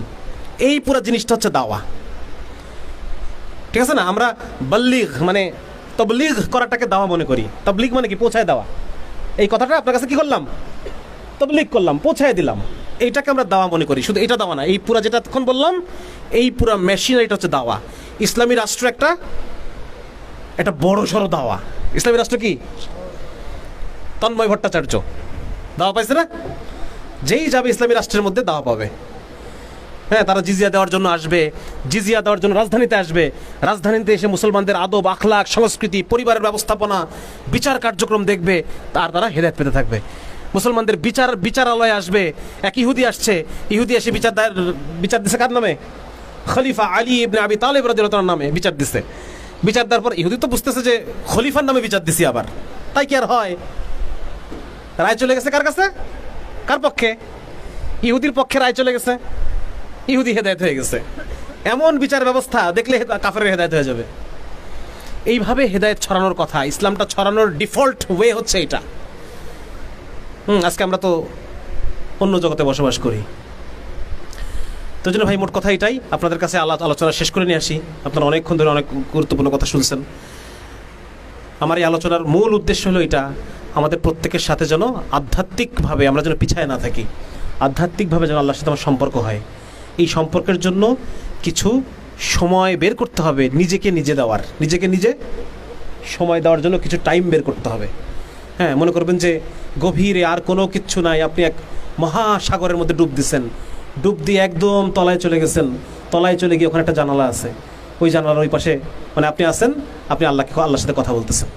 এই পুরা জিনিসটা হচ্ছে দাওয়া, ঠিক আছে না? আমরা বল্লিগ মানে তবলিগ করাটাকে দাওয়া মনে করি। তবলিগ মানে কি? পৌঁছায় দেওয়া। এই কথাটা আপনার কাছে কি করলাম? তবলিগ করলাম, পৌঁছায় দিলাম। এইটাকে আমরা দাওয়া মনে করি। শুধু এটা দাওয়া না, এই পুরা যেটা তখন বললাম, এই পুরা মেশিনারিটা হচ্ছে দাওয়া। ইসলামী রাষ্ট্র একটা বড় সড়ো দাওয়া। ইসলামী রাষ্ট্র কি? তন্ময় ভট্টাচার্য দাওয়া পাইছে না? যেই যাবে ইসলামী রাষ্ট্রের মধ্যে দাওয়া পাবে। হ্যাঁ, তারা জিজিয়া দেওয়ার জন্য আসবে, জিজিয়া দেওয়ার জন্য রাজধানীতে আসবে। রাজধানীতে এসে মুসলমানদের আদব, আখলাক, সংস্কৃতি, পরিবারের ব্যবস্থাপনা, বিচার কার্যক্রম দেখবে, তারা হেদায়েত পেতে থাকবে। মুসলমানদের বিচারালয়ে আসবে। এক ইহুদি আসছে, ইহুদি এসে বিচার দিছে কার নামে? খলিফা আলী ইবনে আবি তালেব রাদিয়াল্লাহু তাআলার নামে বিচার দিছে। বিচার দেওয়ার পর ইহুদি তো বুঝতেছে যে খলিফার নামে বিচার দিছি আবার, তাই কি আর হয়? রায় চলে গেছে কার কাছে? কার পক্ষে? ইহুদির পক্ষে রায় চলে গেছে। ইহুদি হেদায়েত হয়ে গেছে। এমন বিচার ব্যবস্থা দেখলে কাফেরের হেদায়েত হয়ে যাবে। এইভাবে হেদায়েত ছড়ানোর কথা, ইসলামটা ছড়ানোর ডিফল্ট ওয়ে হচ্ছে এটা। আজকে আমরা তো অন্য জগতে বসবাস করি। তো জন্য ভাই, মোট কথা এটাই। আপনাদের কাছে আলোচনা শেষ করে নিয়ে আসি। আপনারা অনেকক্ষণ ধরে অনেক গুরুত্বপূর্ণ কথা শুনছেন। আমার এই আলোচনার মূল উদ্দেশ্য হলো এটা, আমাদের প্রত্যেকের সাথে যেন আধ্যাত্মিকভাবে আমরা যেন পিছায় না থাকি, আধ্যাত্মিকভাবে যেন আল্লাহর সাথে আমার সম্পর্ক হয়। এই সম্পর্কের জন্য কিছু সময় বের করতে হবে, নিজেকে নিজে সময় দেওয়ার জন্য কিছু টাইম বের করতে হবে। হ্যাঁ, মনে করবেন যে গভীরে আর কোনো কিচ্ছু নাই, আপনি এক মহাসাগরের মধ্যে ডুব দিচ্ছেন, ডুব দিয়ে একদম তলায় চলে গেছেন। তলায় চলে গিয়ে ওখানে একটা জানালা আছে, ওই জানালার ওই পাশে মানে আপনি আছেন, আপনি আল্লাহর সাথে কথা বলতেছেন।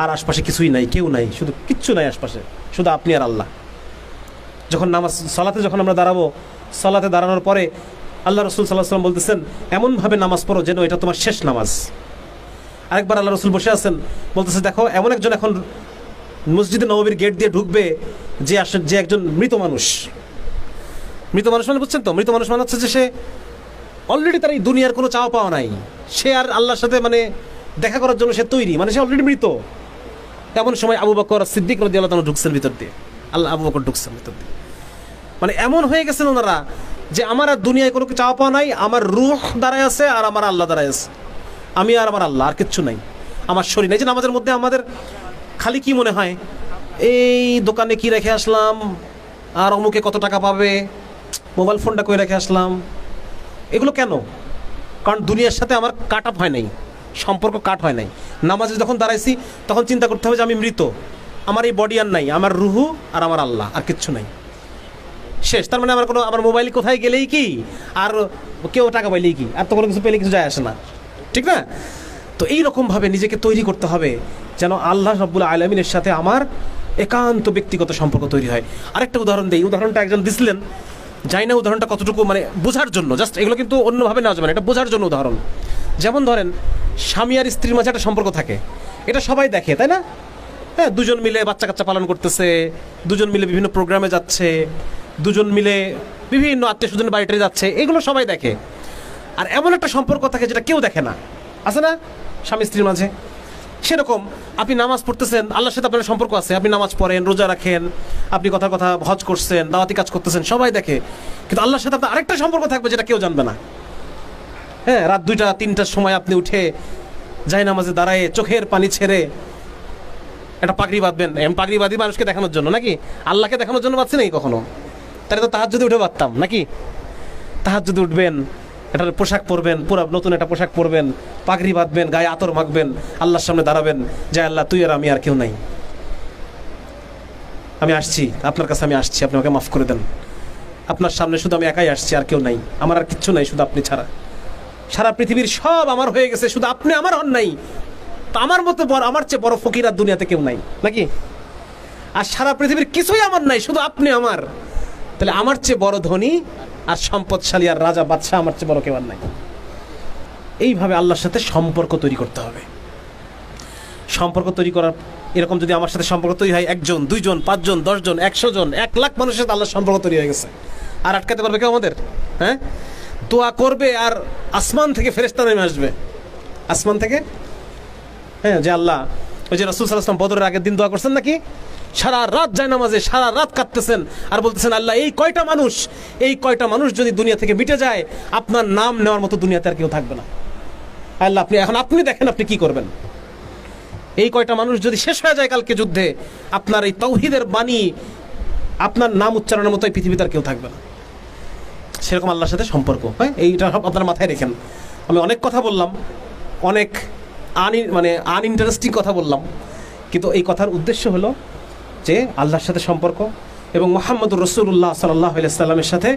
আর আশপাশে কিছুই নাই, কেউ নাই, শুধু কিচ্ছু নাই আশপাশে, শুধু আপনি আর আল্লাহ। যখন সালাতে যখন আমরা দাঁড়াবো, সালাতে দাঁড়ানোর পরে আল্লাহ রাসূল সাল্লাল্লাহু আলাইহি ওয়াসাল্লাম বলতেছেন, এমনভাবে নামাজ পড়ো যেন এটা তোমার শেষ নামাজ। আরেকবার আল্লাহ রাসূল বসে আছেন, বলতেছে, দেখো এমন একজন এখন মসজিদে নববীর গেট দিয়ে ঢুকবে যে একজন মৃত মানুষ। মৃত মানুষ মানে বুঝছেন তো? মৃত মানুষ মানে হচ্ছে যে সে অলরেডি তার এই দুনিয়ার কোনো চাওয়া পাওয়া নাই, সে আর আল্লাহর সাথে মানে দেখা করার জন্য সে তৈরি, মানে সে অলরেডি মৃত। এমন সময় আবু বকর সিদ্দিক রাদিয়াল্লাহু তাআলা ঢুকছেন ভিতর দিয়ে, আবু বকর ঢুকছেন ভিতর দিয়ে। মানে এমন হয়ে গেছেন ওনারা যে আমার আর দুনিয়ায় কোনো চাওয়া পাওয়া নাই, আমার রূহ দাঁড়ায় আছে আর আমার আল্লাহ দাঁড়ায় আছে, আমি আর আমার আল্লাহ, আর কিচ্ছু নাই, আমার শরীর নেই। যে নামাজের মধ্যে আমাদের খালি কি মনে হয়, এই দোকানে কি রেখে আসলাম, আর অমুকে কত টাকা পাবে, মোবাইল ফোনটা কই রেখে আসলাম, এগুলো কেন? কারণ দুনিয়ার সাথে আমার কাট আপ হয় নাই, সম্পর্ক কাট হয় নাই। নামাজে যখন দাঁড়াইছি তখন চিন্তা করতে হবে যে আমি মৃত, আমার এই বডি আর নাই, আমার রুহু আর আমার আল্লাহ, আর কিচ্ছু নাই, শেষ। তার মানে আমার মোবাইল কোথায় গেলেই কি, আর কেউ টাকা পাইলেই কি, আর তো কোনো কিছু পেলে কিছু যায় আসে না, ঠিক না? তো এইরকমভাবে নিজেকে তৈরি করতে হবে যেন আল্লাহ রাব্বুল আলামিনের সাথে আমার একান্ত ব্যক্তিগত সম্পর্ক তৈরি হয়। আরেকটা উদাহরণ দেই, উদাহরণটা একজন দিছিলেন, যাই না উদাহরণটা কতটুকু মানে বোঝার জন্য, জাস্ট এগুলো কিন্তু অন্যভাবে নেওয়া যাবে না, এটা বোঝার জন্য উদাহরণ। যেমন ধরেন স্বামী আর স্ত্রীর মাঝে একটা সম্পর্ক থাকে, এটা সবাই দেখে, তাই না? হ্যাঁ, দুজন মিলে বাচ্চা কাচ্চা পালন করতেছে, দুজন মিলে বিভিন্ন প্রোগ্রামে যাচ্ছে, দুজন মিলে বিভিন্ন আত্মীয় স্বজনের বাড়িতে যাচ্ছে, এগুলো সবাই দেখে। আর এমন একটা সম্পর্ক থাকে যেটা কেউ দেখে না, আছে না স্বামী স্ত্রীর মাঝে? সেরকম আপনি নামাজ পড়তেছেন, আল্লাহর সাথে আপনার সম্পর্ক আছে, আপনি নামাজ পড়েন, রোজা রাখেন, আপনি কথার কথা হজ করছেন, দাওয়াতি কাজ করতেছেন, সবাই দেখে। কিন্তু আল্লাহর সাথে আপনার আরেকটা সম্পর্ক থাকবে যেটা কেউ জানবে না। হ্যাঁ, রাত 2টা 3টার সময় আপনি উঠে যাই নামাজে দাঁড়ায় চোখের পানি ছেড়ে একটা পাগড়ি বাঁধবেন, পাগড়ি বাঁধি মানুষকে দেখানোর জন্য নাকি? আল্লাহকে দেখানোর জন্য বাঁধছে নাকি কখনো? তাহলে তো তাহাজ্জুদে উঠে বাঁধতাম নাকি? তাহাজ্জুদে উঠবেন, একটা পোশাক পরবেন, পুরো নতুন একটা পোশাক পরবেন, পাগড়ি বাঁধবেন, গায়ে আতর মাখবেন, আল্লাহর সামনে দাঁড়াবেন যে আল্লাহ তুই আর আমি, আর কেউ নাই, আমি আসছি আপনার কাছে, আমি আসছি, আপনি আমাকে মাফ করে দেন, আপনার সামনে শুধু আমি একাই আসছি, আর কেউ নাই, আমার আর কিচ্ছু নাই, শুধু আপনি ছাড়া, সারা পৃথিবীর সব আমার হয়ে গেছে, শুধু আপনি আমার হন নাই, তো আমার মতো বড়, আমার চেয়ে বড় ফকির আর দুনিয়াতে কেউ নাই নাকি? আর সারা পৃথিবীর কিছুই আমার নাই, শুধু আপনি আমার, তাহলে আমার চেয়ে বড় ধনী আর সম্পদশালী আর রাজা বাদশাহ আমার চেয়ে বড় কেউ আর নাই। এইভাবে আল্লাহর সাথে সম্পর্ক তৈরি করতে হবে। সম্পর্ক তৈরি করার এরকম যদি আমার সাথে সম্পর্ক তৈরি হয়, 1 জন 2 জন 5 জন 10 জন 100 জন 1 লাখ মানুষের সাথে আল্লাহর সম্পর্ক তৈরি হয়ে গেছে, আর আটকাতে পারবে কেউ আমাদের? হ্যাঁ, দোয়া করবে আর আসমান থেকে ফেরেশতা নেমে আসবে, আসমান থেকে। হ্যাঁ, যে আল্লাহ, ওই যে রাসূল সাল্লাল্লাহু আলাইহি ওয়াসাল্লাম বদরের আগের দিন দোয়া করছেন নাকি, সারা রাত যায় নামাজে, সারা রাত কাঁদতেছেন আর বলতেছেন আল্লাহ এই কয়টা মানুষ যদি দুনিয়া থেকে মিটে যায়, আপনার নাম নেওয়ার মতো দুনিয়াতে আর কেউ থাকবে না। আল্লাহ আপনি দেখেন আপনি কি করবেন। এই কয়টা মানুষ যদি শেষ হয়ে যায় কালকে যুদ্ধে, আপনার এই তাওহীদের বাণী, আপনার নাম উচ্চারণের মতো এই পৃথিবীতে আর কেউ থাকবে না। সেরকম আল্লাহর সাথে সম্পর্ক। হ্যাঁ, এইটা আপনার মাথায় রেখেন। আমি অনেক কথা বললাম, অনেক আনইন্টারেস্টিং কথা বললাম, কিন্তু এই কথার উদ্দেশ্য হলো যে আল্লাহর সাথে সম্পর্ক এবং মুহাম্মদুর রাসূলুল্লাহ সাল্লাল্লাহু আলাইহি ওয়াসাল্লামের সাথে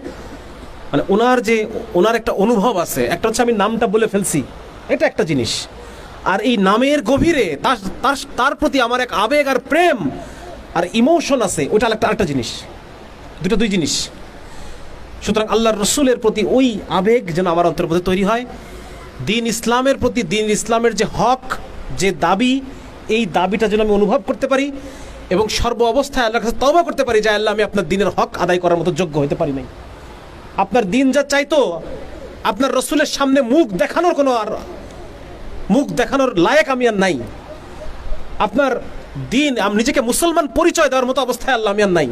মানে ওনার একটা অনুভব আছে। একটা হচ্ছে আমি নামটা বলে ফেলছি, এটা একটা জিনিস, আর এই নামের গভীরে তার প্রতি আমার এক আবেগ আর প্রেম আর ইমোশন আছে, ওইটা আরেকটা জিনিস, দুই জিনিস। সুতরাং আল্লাহর রাসূলের প্রতি ওই আবেগ যেন আমার অন্তরের মধ্যে তৈরি হয়, দিন ইসলামের প্রতি, দিন ইসলামের যে হক, যে দাবি, এই দাবিটা যেন আমি অনুভব করতে পারি এবং সর্ব অবস্থায় আল্লাহর কাছে তওবা করতে পারি যে আল্লাহ আমি আপনার দিনের হক আদায় করার মতো যোগ্য হতে পারি নাই। আপনার দিন যা চাইতো, আপনার রাসূলের সামনে মুখ দেখানোর লায়ক আমি আর নাই। আপনার দিন, আমি নিজেকে মুসলমান পরিচয় দেওয়ার মতো অবস্থায় আল্লাহ আমি আর নাই।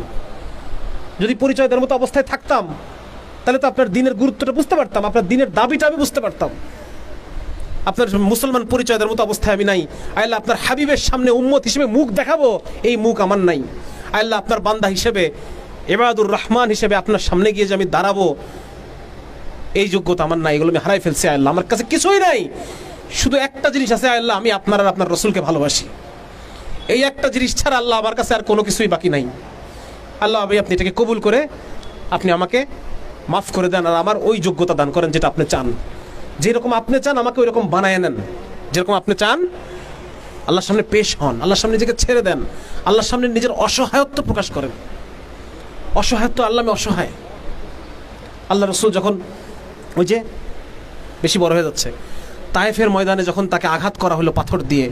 যদি পরিচয় দেওয়ার মতো অবস্থায় থাকতাম তাহলে তো আপনার দিনের গুরুত্বটা বুঝতে পারতাম, আপনার দিনের দাবিটা আমি বুঝতে পারতাম। আপনার মুসলমান পরিচয় দেওয়ার মতো অবস্থায় আমি নাই। আল্লাহ আপনার হাবিবের সামনে উম্মত হিসেবে মুখ দেখাবো, এই মুখ আমার নাই। আল্লাহ আপনার বান্দা হিসেবে, ইবাদুর রহমান হিসেবে আপনার সামনে গিয়ে যে আমি দাঁড়াবো, এই যোগ্যতা আমার নাই, এগুলো আমি হারাই ফেলছি। আল্লাহ আমার কাছে কিছুই নাই, শুধু একটা জিনিস আছে, আল্লাহ আমি আপনার আর আপনার রাসূলকে ভালোবাসি। এই একটা জিনিস ছাড়া আল্লাহ আমার কাছে আর কোনো কিছুই বাকি নাই। আল্লাহ আপনি এটাকে কবুল করে আপনি আমাকে মাফ করে দেন, আর আমার ওই যোগ্যতা দান করেন যেটা আপনি চান। যেরকম আপনি চান আমাকে ওইরকম বানায় নেন, যেরকম আপনি চান। আল্লাহর সামনে পেশ হন, আল্লাহর সামনে নিজেকে ছেড়ে দেন, আল্লাহর সামনে নিজের অসহায়ত্ব প্রকাশ করেন। অসহায়ত্ব, আল্লাহ আমি অসহায়। আল্লাহ রাসূল যখন ওই যে বেশি বড় হয়ে যাচ্ছে, তায়েফের ময়দানে যখন তাকে আঘাত করা হলো পাথর দিয়ে,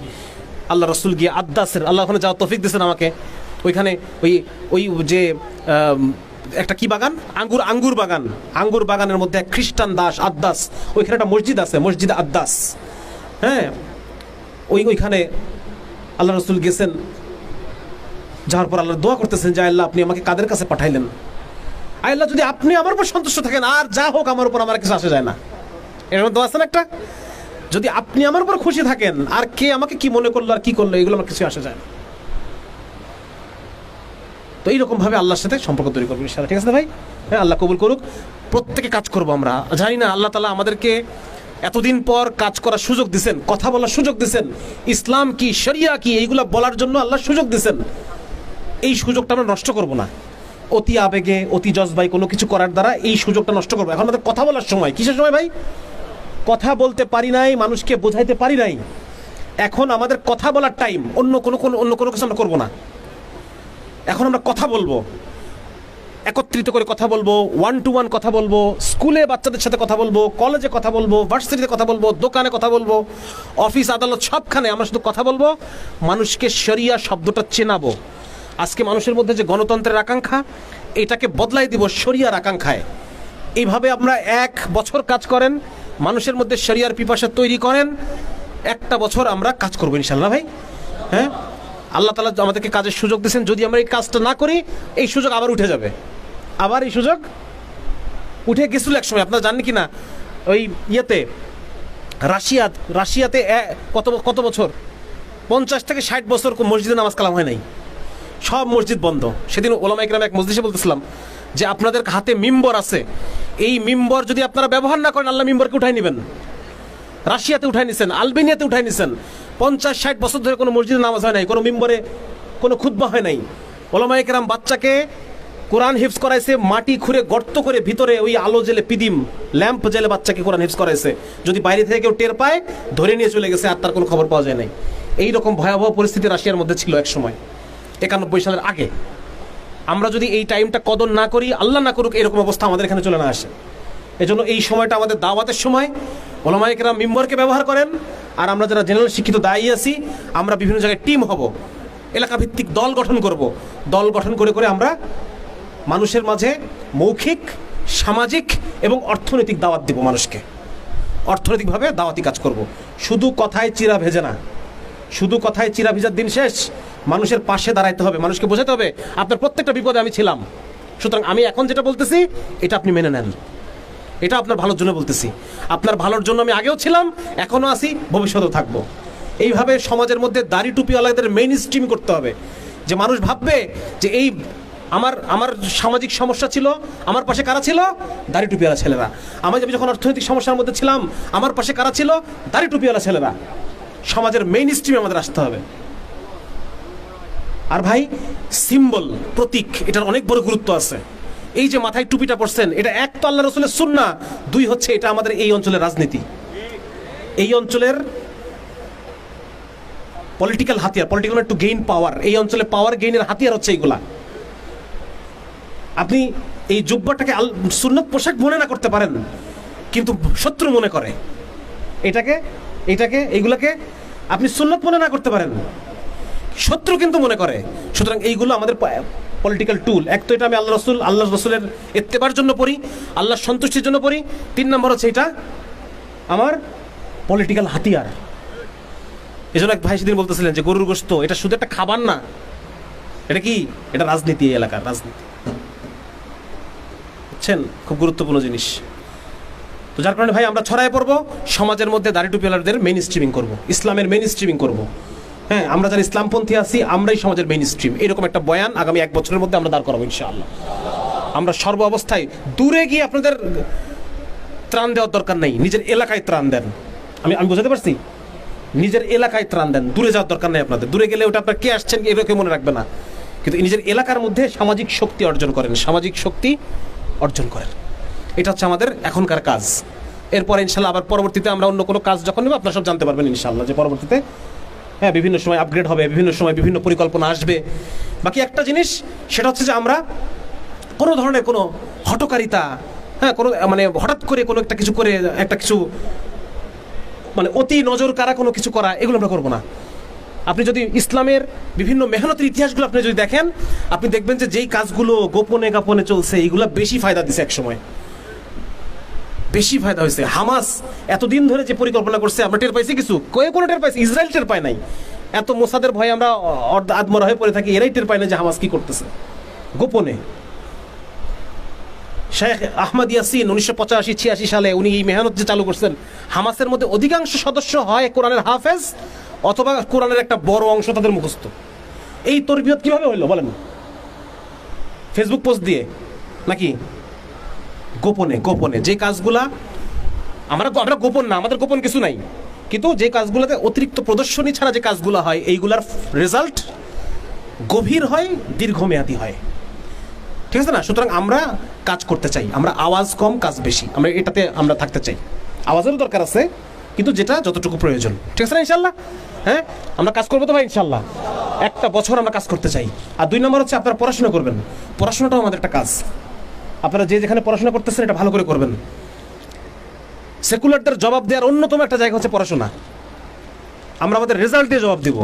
আল্লাহ রাসূল গিয়ে আদ্দাসের, আল্লাহ ওখানে যাওয়ার তৌফিক দিয়েছেন আমাকে, ওইখানে ওই যে একটা কি বাগান, আঙ্গুর বাগানের মধ্যে এক খ্রিস্টান দাস আদ্দাস, ওইখানে একটা মসজিদ আছে, মসজিদ আদ্দাস। হ্যাঁ, ওইখানে আল্লাহ রাসূল গেছেন, যাওয়ার পর আল্লাহ দোয়া করতেছেন যে আল্লাহ আপনি আমাকে কাদের কাছে পাঠাইলেন, আল্লাহ যদি আপনি আমার উপর সন্তুষ্ট থাকেন আর যা হোক আমার উপর আমার কিছু আসে যায় না। এর মধ্যে আছে না একটা, যদি আপনি আমার উপর খুশি থাকেন আর কে আমাকে কি মনে করলো আর কি করলো এগুলো আমার কিছু আসে যায় না। তো এইরকম ভাবে আল্লাহর সাথে সম্পর্ক তৈরি করবো ইনশাআল্লাহ। ঠিক আছে না ভাই? হ্যাঁ, আল্লাহ কবুল করুক। প্রত্যেকে কাজ করবো। আমরা জানি না আল্লাহ তাআলা আমাদেরকে এতদিন পর কাজ করার সুযোগ দিছেন, কথা বলার সুযোগ দিছেন, ইসলাম কি শরিয়া কি এইগুলা বলার জন্য আল্লাহ সুযোগ দিছেন। এই সুযোগটা আমরা নষ্ট করব না অতি আবেগে অতি জজবায় কোনো কিছু করার দ্বারা। এই সুযোগটা নষ্ট করবো। এখন আমাদের কথা বলার সময়, কিসের সময় ভাই? কথা বলতে পারি নাই, মানুষকে বোঝাইতে পারি নাই, এখন আমাদের কথা বলার টাইম। অন্য কোনো কিছু আমরা করবো না। এখন আমরা কথা বলবো, একত্রিত করে কথা বলবো, 1-to-1 কথা বলবো, স্কুলে বাচ্চাদের সাথে কথা বলবো, কলেজে কথা বলবো, ভার্সিটিতে কথা বলবো, দোকানে কথা বলবো, অফিস আদালত সবখানে আমরা শুধু কথা বলবো, মানুষকে শরিয়া শব্দটা চেনাবো। আজকে মানুষের মধ্যে যে গণতন্ত্রের আকাঙ্ক্ষা, এটাকে বদলাই দিব শরিয়ার আকাঙ্ক্ষায়। এইভাবে আমরা 1 বছর কাজ করেন, মানুষের মধ্যে শরিয়ার পিপাসা তৈরি করেন, 1টা বছর আমরা কাজ করবো ইনশাআল্লাহ ভাই। হ্যাঁ, আল্লাহ তাআলা আমাদেরকে কাজের সুযোগ দিয়েছেন। যদি আমরা এই কাজটা না করি এই সুযোগ আবার উঠে যাবে। আবার এই সুযোগ উঠে গেছিল এক সময়, আপনারা জানেন কি না? ওই ইয়েতে রাশিয়াতে কত বছর, 50 থেকে 60 বছর মসজিদে নামাজ কালাম হয় নাই, সব মসজিদ বন্ধ। সেদিন ওলামা ইকরাম এক মজলিসে বলতেছিলাম যে আপনাদের হাতে মিম্বর আছে, এই মিম্বর যদি আপনারা ব্যবহার না করেন আল্লাহ মিম্বরকে উঠাই নেবেন। রাশিয়াতে উঠাই নিছেন, আলবেনিয়াতে উঠাই নিছেন, 50-60 বছর ধরে কোনো মসজিদে নামাজ হয় নাই, কোনো মিম্বরে কোনো খুতবা হয় নাই। ওলামা ইকরাম বাচ্চাকে কোরআন হিফজ করাইছে, মাটি খুঁড়ে গর্ত করে ভিতরে ওই আলো জেলে পিদিম ল্যাম্প জেলে বাচ্চাকে কোরআন হিফজ করাইছে। যদি বাইরে থেকে কেউ টের পায় ধরে নিয়ে চলে গেছে, আর তার কোনো খবর পাওয়া যায় নাই। এইরকম ভয়াবহ পরিস্থিতি রাশিয়ার মধ্যে ছিল এক সময়, 91 সালের আগে। আমরা যদি এই টাইমটা কদর না করি, আল্লাহ না করুক এরকম অবস্থা আমাদের এখানে চলে না আসে। এজন্য এই সময়টা আমাদের দাওয়াতের সময়। ওলামা ইকরাম মিম্বরকে ব্যবহার করেন, আর আমরা যারা জেনারেল শিক্ষিত দায়ী আছি আমরা বিভিন্ন জায়গায় টিম হব, এলাকা ভিত্তিক দল গঠন করব। দল গঠন করে করে আমরা মানুষের মাঝে মৌখিক, সামাজিক এবং অর্থনৈতিক দাওয়াত দিব। মানুষকে অর্থনৈতিকভাবে দাওয়াতি কাজ করব। শুধু কথায় চিরা ভেজে না, শুধু কথায় চিরা ভেজার দিন শেষ। মানুষের পাশে দাঁড়াইতে হবে, মানুষকে বোঝাতে হবে আপনার প্রত্যেকটা বিপদে আমি ছিলাম, সুতরাং আমি এখন যেটা বলতেছি এটা আপনি মেনে নেন, এটা আপনার ভালোর জন্য বলতেছি। আপনার ভালোর জন্য আমি আগেও ছিলাম, এখনও আছি, ভবিষ্যতেও থাকবো। এইভাবে সমাজের মধ্যে দাড়ি টুপিওয়ালাদের মেইন স্ট্রিম করতে হবে, যে মানুষ ভাববে যে এই আমার সামাজিক সমস্যা ছিল, আমার পাশে কারা ছিল? দাড়ি টুপিওয়ালা ছেলেরা। আমি যখন অর্থনৈতিক সমস্যার মধ্যে ছিলাম, আমার পাশে কারা ছিল? দাড়ি টুপিওয়ালা ছেলেরা। সমাজের মেইন স্ট্রিমে আমাদের আসতে হবে। আর ভাই, সিম্বল, প্রতীক, এটার অনেক বড় গুরুত্ব আছে। এই যে মাথায় টুপিটা পরছেন, এটা এক তো আল্লাহ রাসূলের সুন্নাহ, 2 হচ্ছে এটা আমাদের এই অঞ্চলের রাজনীতি, এই অঞ্চলের পলিটিক্যাল হাতিয়ার, পলিটিক্যাল টু গেইন পাওয়ার। এই অঞ্চলে পাওয়ার গেইনের হাতিয়ার হচ্ছে এইগুলা। আপনি এই জুব্বাটাকে সুন্নত পোশাক মনে না করতে পারেন, কিন্তু শত্রু মনে করে এটাকে এইগুলাকে আপনি সুন্নত মনে না করতে পারেন, শত্রু কিন্তু মনে করে। সুতরাং এইগুলো আমাদের পলিটিক্যাল টুল। এক তো এটা আমি আল্লাহ রসুলের ইত্তেবার জন্য পড়ি, আল্লাহর সন্তুষ্টির জন্য পড়ি। 3 নম্বর হচ্ছে এটা আমার পলিটিক্যাল হাতিয়ার। এই জন্য এক ভাই সেদিন বলতেছিলেন যে গরুর গোশত এটা শুধু একটা খাবার না, এটা কি? এটা রাজনীতি, এই এলাকার রাজনীতি, বুঝছেন? খুব গুরুত্বপূর্ণ জিনিস। তো যার কারণে ভাই আমরা ছড়ায় পড়বো, সমাজের মধ্যে দাড়ি টুপিওয়ালাদের মেইন স্ট্রিমিং করবো, ইসলামের মেইন স্ট্রিমিং করবো। হ্যাঁ, আমরা যারা ইসলামপন্থী আছি আমরাই সমাজের মেইন স্ট্রিম। এরকম একটা বয়ান আগামী 1 বছরের মধ্যে আমরা দাঁড় করাবো ইনশাআল্লাহ। আমরা সর্ব অবস্থায় দূরে গিয়ে আপনাদের ত্রাণ দেওয়ার দরকার নেই, নিজের এলাকায় ত্রাণ দেন। আমি বুঝাতে পারছি? নিজের এলাকায় ত্রাণ দেন, দূরে যাওয়ার দরকার নেই আপনাদের। দূরে গেলে ওটা আপনার কে আসছেন এরকম মনে রাখবে না, কিন্তু নিজের এলাকার মধ্যে সামাজিক শক্তি অর্জন করেন, সামাজিক শক্তি অর্জন করেন। এটা হচ্ছে আমাদের এখনকার কাজ। এরপরে ইনশাআল্লাহ আবার পরবর্তীতে আমরা অন্য কোনো কাজ যখন নেব আপনারা সব জানতে পারবেন ইনশাআল্লাহ, যে পরবর্তীতে হ্যাঁ বিভিন্ন সময় আপগ্রেড হবে, বিভিন্ন সময় বিভিন্ন পরিকল্পনা আসবে। বাকি একটা জিনিস, সেটা হচ্ছে যে আমরা কোনো ধরনের কোনো হঠকারিতা, হ্যাঁ কোনো মানে হঠাৎ করে কোনো একটা কিছু করে একটা কিছু মানে অতি নজর কারা কোনো কিছু করা, এগুলো আমরা করবো না। আপনি যদি ইসলামের বিভিন্ন মেহনতের ইতিহাসগুলো আপনি যদি দেখেন, আপনি দেখবেন যে যেই কাজগুলো গোপনে গোপনে চলছে এইগুলো বেশি ফায়দা দিছে, এক সময় বেশি ফায়দা হয়েছে। হামাস এতদিন ধরে যে পরিকল্পনা করছে আমরা টের পাইছি কিছু, কোনো টের পাইছি, ইসরায়েল টের পায় নাই। এত মোসাদের ভয়ে আমরা আদমরা হয়ে পড়ে থাকি, এরাই টের পায় না যে হামাস কি করতেছে গোপনে। শেখ আহমদ ইয়াসিন 1985-86 সালে উনি এই মেহনত যে চালু করছেন, হামাসের মধ্যে অধিকাংশ সদস্য হয় কোরআনের হাফেজ অথবা কোরআনের একটা বড় অংশ তাদের মুখস্থ। এই তরবিয়ত কিভাবে হইলো বলেন? ফেসবুক পোস্ট দিয়ে নাকি গোপনে? গোপনে যে কাজগুলা আমরা গোপন না, আমাদের গোপন কিছু নাই, কিন্তু যে কাজগুলোতে অতিরিক্ত প্রদর্শনী ছাড়া যে কাজগুলো হয় এইগুলার রেজাল্ট গভীর হয়, দীর্ঘমেয়াদী হয়। ঠিক আছে না? সুতরাং আমরা কাজ করতে চাই, আমরা আওয়াজ কম কাজ বেশি, আমরা এটাতে আমরা থাকতে চাই। আওয়াজেরও দরকার আছে, কিন্তু যেটা যতটুকু প্রয়োজন। ঠিক আছে না ইনশাল্লাহ? হ্যাঁ, আমরা কাজ করবো তো ভাই ইনশাল্লাহ। একটা বছর আমরা কাজ করতে চাই। আর 2 নম্বর হচ্ছে আপনারা পড়াশোনা করবেন। পড়াশোনাটাও আমাদের একটা কাজ। আপনারা যে যেখানে পড়াশোনা করতেছেন এটা ভালো করে করবেন। সেকুলারদের জবাব দেওয়ার অন্যতম একটা জায়গা হচ্ছে পড়াশোনা। আমরা আমাদের রেজাল্ট দিয়ে জবাব দিব।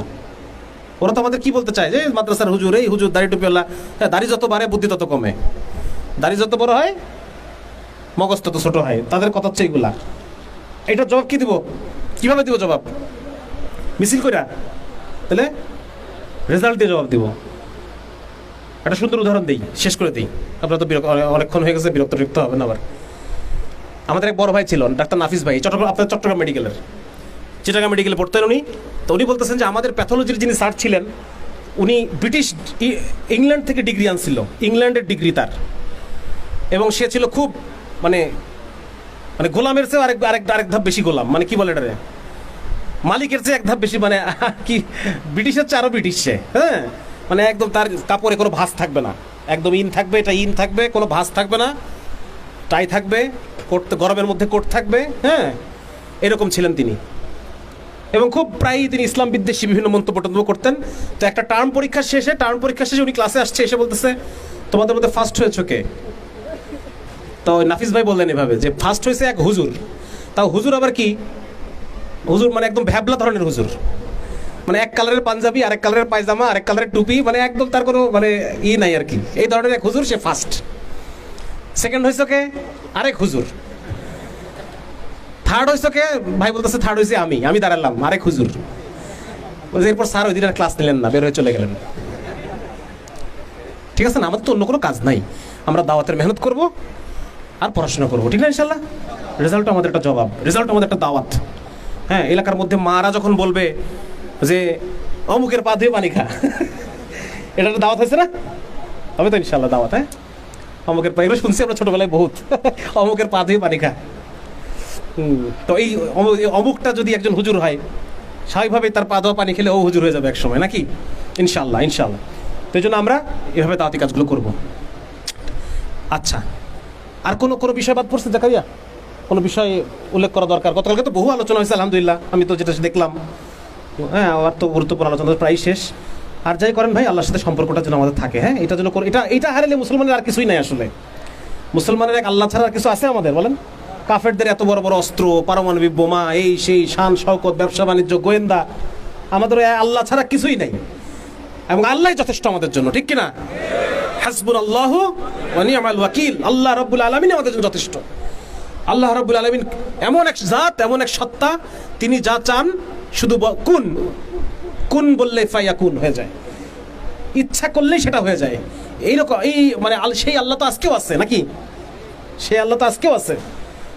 ওরা তো আমাদের কি বলতে চায় যে মাদ্রাসার হুজুর, এই হুজুর দাড়ি টুপিওয়ালা। হ্যাঁ, দাড়ি যত বাড়ে বুদ্ধি তত কমে, দাড়ি যত বড় হয় মগজ তত ছোট হয়। তাদের কথা হচ্ছে এইগুলা। এটার জবাব কি দিব? কিভাবে দিব জবাব? মিছিল কইরা? তাহলে রেজাল্ট দিয়ে জবাব দিব। একটা সুন্দর উদাহরণ দিই, শেষ করে দিই। আপনারা তো অনেকক্ষণ হয়ে গেছে, বিরক্ত হবে না আবার। আমাদের এক বড় ভাই ছিল ডাক্তার নাফিস ভাই, চট্টগ্রাম মেডিকেলের, চিটাগাং মেডিকেলে পড়তেন উনি। তো উনি বলতেছেন যে আমাদের প্যাথোলজির যিনি স্যার ছিলেন উনি ইংল্যান্ড থেকে ডিগ্রি আনছিল, ইংল্যান্ডের ডিগ্রি তার। এবং সে ছিল খুব মানে গোলামের চেয়ে আরেক ধাপ বেশি গোলাম, মানে কি বলে এটারে, মালিকের চেয়ে এক ধাপ বেশি, মানে কি ব্রিটিশের চেয়ে আরো ব্রিটিশ সে। হ্যাঁ, মানে একদম তার কাপড়ে কোনো ভাঁজ থাকবে না, একদম ইন থাকবে, এটা ইন থাকবে, কোনো ভাঁজ থাকবে না, টাই থাকবে, গরমের মধ্যে কোট থাকবে। হ্যাঁ, এরকম ছিলেন তিনি। এবং খুব প্রায়ই তিনি ইসলাম বিদ্বেষী বিভিন্ন মন্তব্য করতেন। তো একটা টার্ম পরীক্ষা শেষে উনি ক্লাসে আসছে, এসে বলতেছে তোমাদের মধ্যে ফার্স্ট হয়েছে কে? তো নাফিস ভাই বললেন এভাবে যে ফার্স্ট হয়েছে এক হুজুর। তাও হুজুর আবার কি হুজুর, মানে একদম ভ্যাবলা ধরনের হুজুর, মানে এক কালারের পাঞ্জাবি, আরেক কালারের পায়জামা, আরেক কালারের টুপি, মানে একদম তার কোনো মানে নাই আর কি। এই ধরনের এক হুজুর, সে ফার্স্ট। সেকেন্ড হয়েছে কে? আরেক হুজুর। থার্ড হয়েছে কে? ভাই বলতেছে থার্ড হয়েছে আমি দাঁড়ালাম, আরেক হুজুর। এরপর স্যার ওই দিন আর ক্লাস নিলেন না, বের হয়ে চলে গেলেন। ঠিক আছে না? আমাদের তো অন্য কোনো কাজ নাই, আমরা দাওয়াতের মেহনত করব আর পড়াশোনা করবো। ঠিক না ইনশাল্লাহ? রেজাল্ট আমাদের একটা জবাব, রেজাল্ট আমাদের একটা দাওয়াত। হ্যাঁ, এলাকার মধ্যে মারা যখন বলবে যে অমুকের পা ধুয়ে পানি খা, এটা একটা দাওয়াত হয়েছে না? হবে তো ইনশাল্লাহ দাওয়াত। হ্যাঁ, অমুকের পা, এগুলো শুনছি আমরা ছোটবেলায় বহুত, অমুকের পা ধুয়ে পানি খা। তো এই অমুকটা যদি একজন হুজুর হয়, স্বাভাবিকভাবে তার পা ধোয়া পানি খেলে ও হুজুর হয়ে যাবে এক সময়, নাকি? ইনশাল্লাহ। তো এই জন্য আমরা এভাবে দাওয়াতি কাজগুলো করব। আচ্ছা, আর কোনো বিষয় বাদ পড়ছে জাকারিয়া? কোনো বিষয় উল্লেখ করা দরকার? গতকালকে তো বহু আলোচনা হয়েছে আলহামদুলিল্লাহ, আমি তো যেটা দেখলাম। হ্যাঁ, আমার তো গুরুত্বপূর্ণ আলোচনা প্রায় শেষ। আর যাই করেন ভাই, আল্লাহর সাথে সম্পর্কটা যেন আমাদের থাকে। হ্যাঁ, এটা যেন এটা হারালে মুসলমানের আর কিছুই নাই আসলে। মুসলমানের এক আল্লাহ ছাড়া আর কিছু আছে আমাদের বলেন? কাফেরদের এত বড় বড় অস্ত্র, পারমাণবিক বোমা, এই সেই, শান শওকত, ব্যবসা বাণিজ্য, গোয়েন্দা, আমাদের আল্লাহ ছাড়া কিছুই নাই। এবং আল্লাহই যথেষ্ট আমাদের জন্য, ঠিক কিনা? হাসবুনাল্লাহু ওয়া নি'মাল ওয়াকিল। আল্লাহ রাব্বুল আলামিন আমাদের জন্য যথেষ্ট। আল্লাহ রাব্বুল আলামিন এমন এক জাত, এমন এক সত্তা, তিনি যা চান শুধু কুন বললে ফায়াকুন হয়ে যায়, ইচ্ছা করলেই সেটা হয়ে যায়। এইরকম মানে সেই আল্লাহ তো আজকেও আছে, নাকি? সেই আল্লাহ তো আজকেও আছে।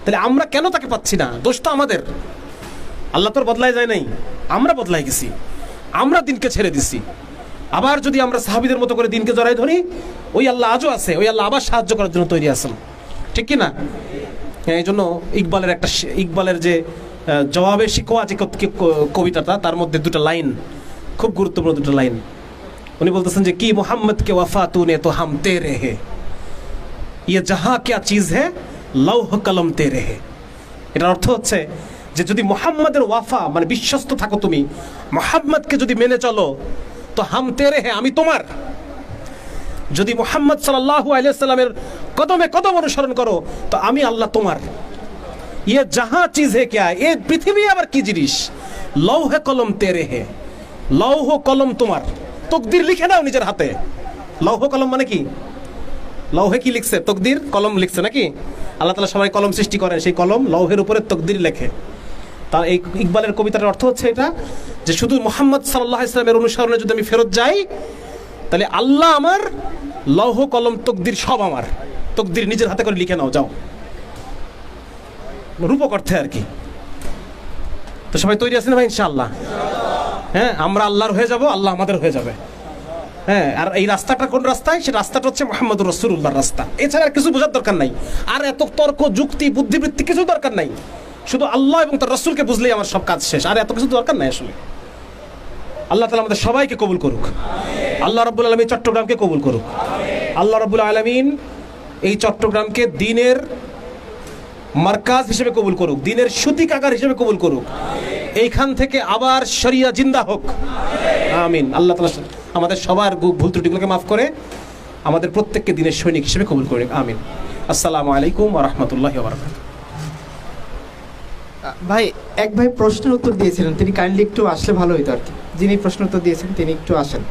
তাহলে আমরা কেন তাকে পাচ্ছি না? দোষ তো আমাদের। আল্লাহ তোর বদলায় যায় নাই, আমরা বদলাই গেছি, আমরা দিনকে ছেড়ে দিছি। আবার যদি আমরা সাহাবীদের মতো করে দিনকে জড়াই ধরি, ওই আল্লাহ আজও আছে, ওই আল্লাহ আবার সাহায্য করার জন্য তৈরি আছেন, ঠিক কি না? হ্যাঁ, এই জন্য ইকবালের যে জবাবে শিকোয়া যে কবিতাটা, তার মধ্যে দুটো লাইন খুব গুরুত্বপূর্ণ, দুটো লাইন। উনি বলতেছেন যে কি মোহাম্মদ কে ওয়াফা তুনে তো হাম তেরে হে, ইয়ে জাহা ক্যা চিজ হে লৌহ কলম তেরে হে। এটার অর্থ হচ্ছে যে যদি মোহাম্মদের ওয়াফা মানে বিশ্বস্ত থাকো, তুমি মোহাম্মদকে যদি মেনে চলো, তো হাম তেরে হে, আমি তোমার। যদি মোহাম্মদ সাল্লাল্লাহু আলাইহি সাল্লামের কদমে কদম অনুসরণ করো, তো আমি আল্লাহ তোমার। ইয়ে জাহা চিজ হে ক্যা, এই পৃথিবী আবার কি জিনিস, লৌহে কলম তেরে হে, লৌহ কলম তোমার। তকদির লিখে নাও নিজের হাতে। লৌহ কলম মানে কি? লৌহে কি লিখছে? তকদির, কলম লিখছে, নাকি? আল্লাহ তাআলা সবাই কলম সৃষ্টি করেন, সেই কলম লৌহের উপরে তকদির লেখে। তার এই ইকবালের কবিতার অর্থ হচ্ছে এটা যে শুধু মুহাম্মদ সাল্লাল্লাহু আলাইহি ওয়াসাল্লামের অনুসরণে যদি আমি ফেরত যাই তাহলে আল্লাহ আমার লৌহ কলম তকদির সব আমার তকদির নিজের হাতে করে লিখে নাও যাও, রূপক অর্থে আর কি। তো সবাই তৈরি আছেন ভাই ইনশাআল্লাহ? হ্যাঁ, আমরা আল্লাহর হয়ে যাব, আল্লাহ আমাদের হয়ে যাবে। হ্যাঁ, আর এই রাস্তাটা কোন রাস্তায়? সে রাস্তাটা হচ্ছে মুহাম্মদুর রাসূলুল্লাহর রাস্তা। এছাড়া আর কিছু বোঝার দরকার নাই, আর এত তর্ক যুক্তি বুদ্ধিবৃত্তি কিছু দরকার নাই। শুধু আল্লাহ এবং তার রাসূলকে বুঝলেই আমার সব কাজ শেষ, আর এত কিছু দরকার নাই আসলে। আল্লাহ তাআলা আমাদের সবাইকে কবুল করুক। আল্লাহ রাব্বুল আলামিন চট্টগ্রামকে কবুল করুক। আল্লাহ রাব্বুল আলামিন এই চট্টগ্রামকে দ্বীনের মার্কাজ হিসেবে কবুল করুক, দ্বীনের সূতিকাগার হিসেবে কবুল করুক। এইখান থেকে আবার শরিয়া জিন্দা হোক, আমিন। আল্লাহ তাআলা আমাদের সবার ভুল ত্রুটিগুলোকে মাফ করে আমাদের প্রত্যেককে দ্বীনের সৈনিক হিসেবে কবুল করুক, আমিন। আসসালামু আলাইকুম ওয়া রাহমাতুল্লাহি ওয়া বারাকাতুহু। ভাই, এক ভাই প্রশ্নের উত্তর দিয়েছিলেন, তিনি কাইন্ডলি একটু আসলে ভালো হতো আর কি। যিনি প্রশ্ন উত্তর দিয়েছেন তিনি একটু আসেন।